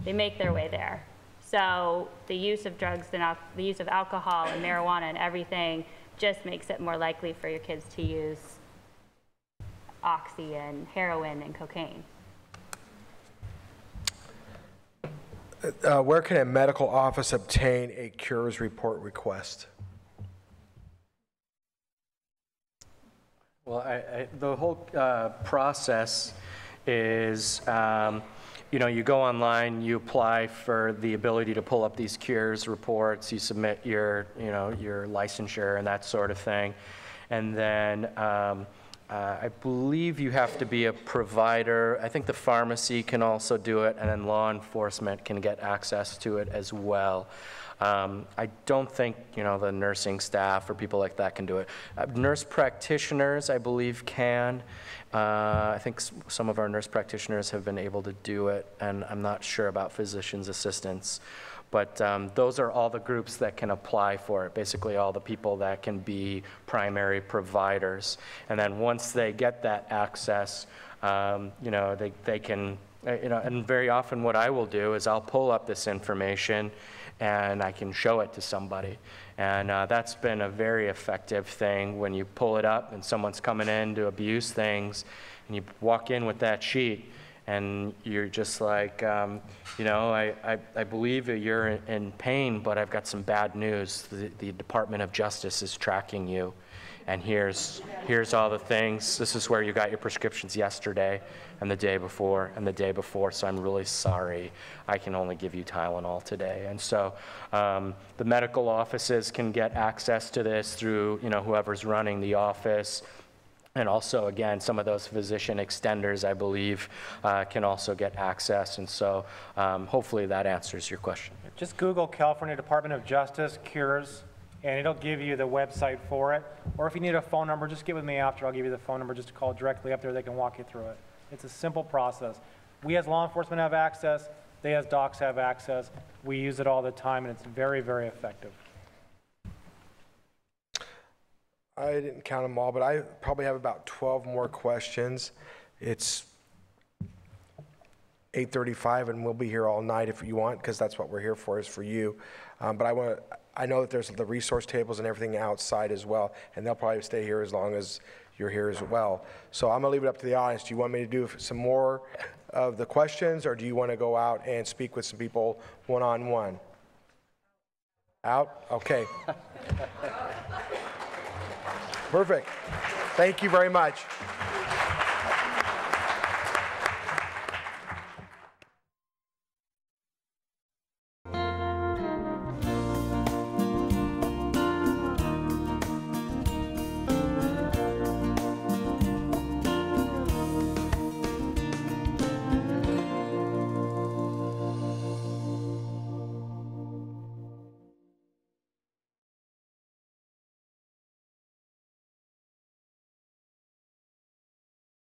They make their way there. So the use of drugs and the use of alcohol and marijuana and everything just makes it more likely for your kids to use oxy and heroin and cocaine. Where can a medical office obtain a cures report request? Well, the whole process is, you go online, you apply for the ability to pull up these cures reports, you submit your licensure and that sort of thing, and then I believe you have to be a provider. I think the pharmacy can also do it, and then law enforcement can get access to it as well. I don't think, the nursing staff or people like that can do it. Nurse practitioners, I believe, can. I think some of our nurse practitioners have been able to do it, and I'm not sure about physician's assistants. But those are all the groups that can apply for it, basically all the people that can be primary providers. And then once they get that access, they can, and very often what I will do is I'll pull up this information and I can show it to somebody. And that's been a very effective thing when you pull it up and someone's coming in to abuse things, and you walk in with that sheet, and you're just like, you know, I believe that you're in pain, but I've got some bad news. The Department of Justice is tracking you, and here's all the things. This is where you got your prescriptions yesterday, and the day before, and the day before, so I'm really sorry. I can only give you Tylenol today. And so the medical offices can get access to this through, you know, whoever's running the office. And also, again, some of those physician extenders, I believe, can also get access. And so hopefully that answers your question. Just Google California Department of Justice cures, and it'll give you the website for it. Or if you need a phone number, just get with me after. I'll give you the phone number just to call directly up there. They can walk you through it. It's a simple process. We as law enforcement have access. They as docs have access. We use it all the time, and it's very, very effective. I didn't count them all, but I probably have about 12 more questions. It's 8:35, and we'll be here all night if you want, because that's what we're here for, is for you. But I know that there's the resource tables and everything outside as well, and they'll probably stay here as long as you're here as well. So I'm gonna leave it up to the audience. Do you want me to do some more of the questions, or do you want to go out and speak with some people one-on-one? Out? Okay. Perfect. Thank you very much.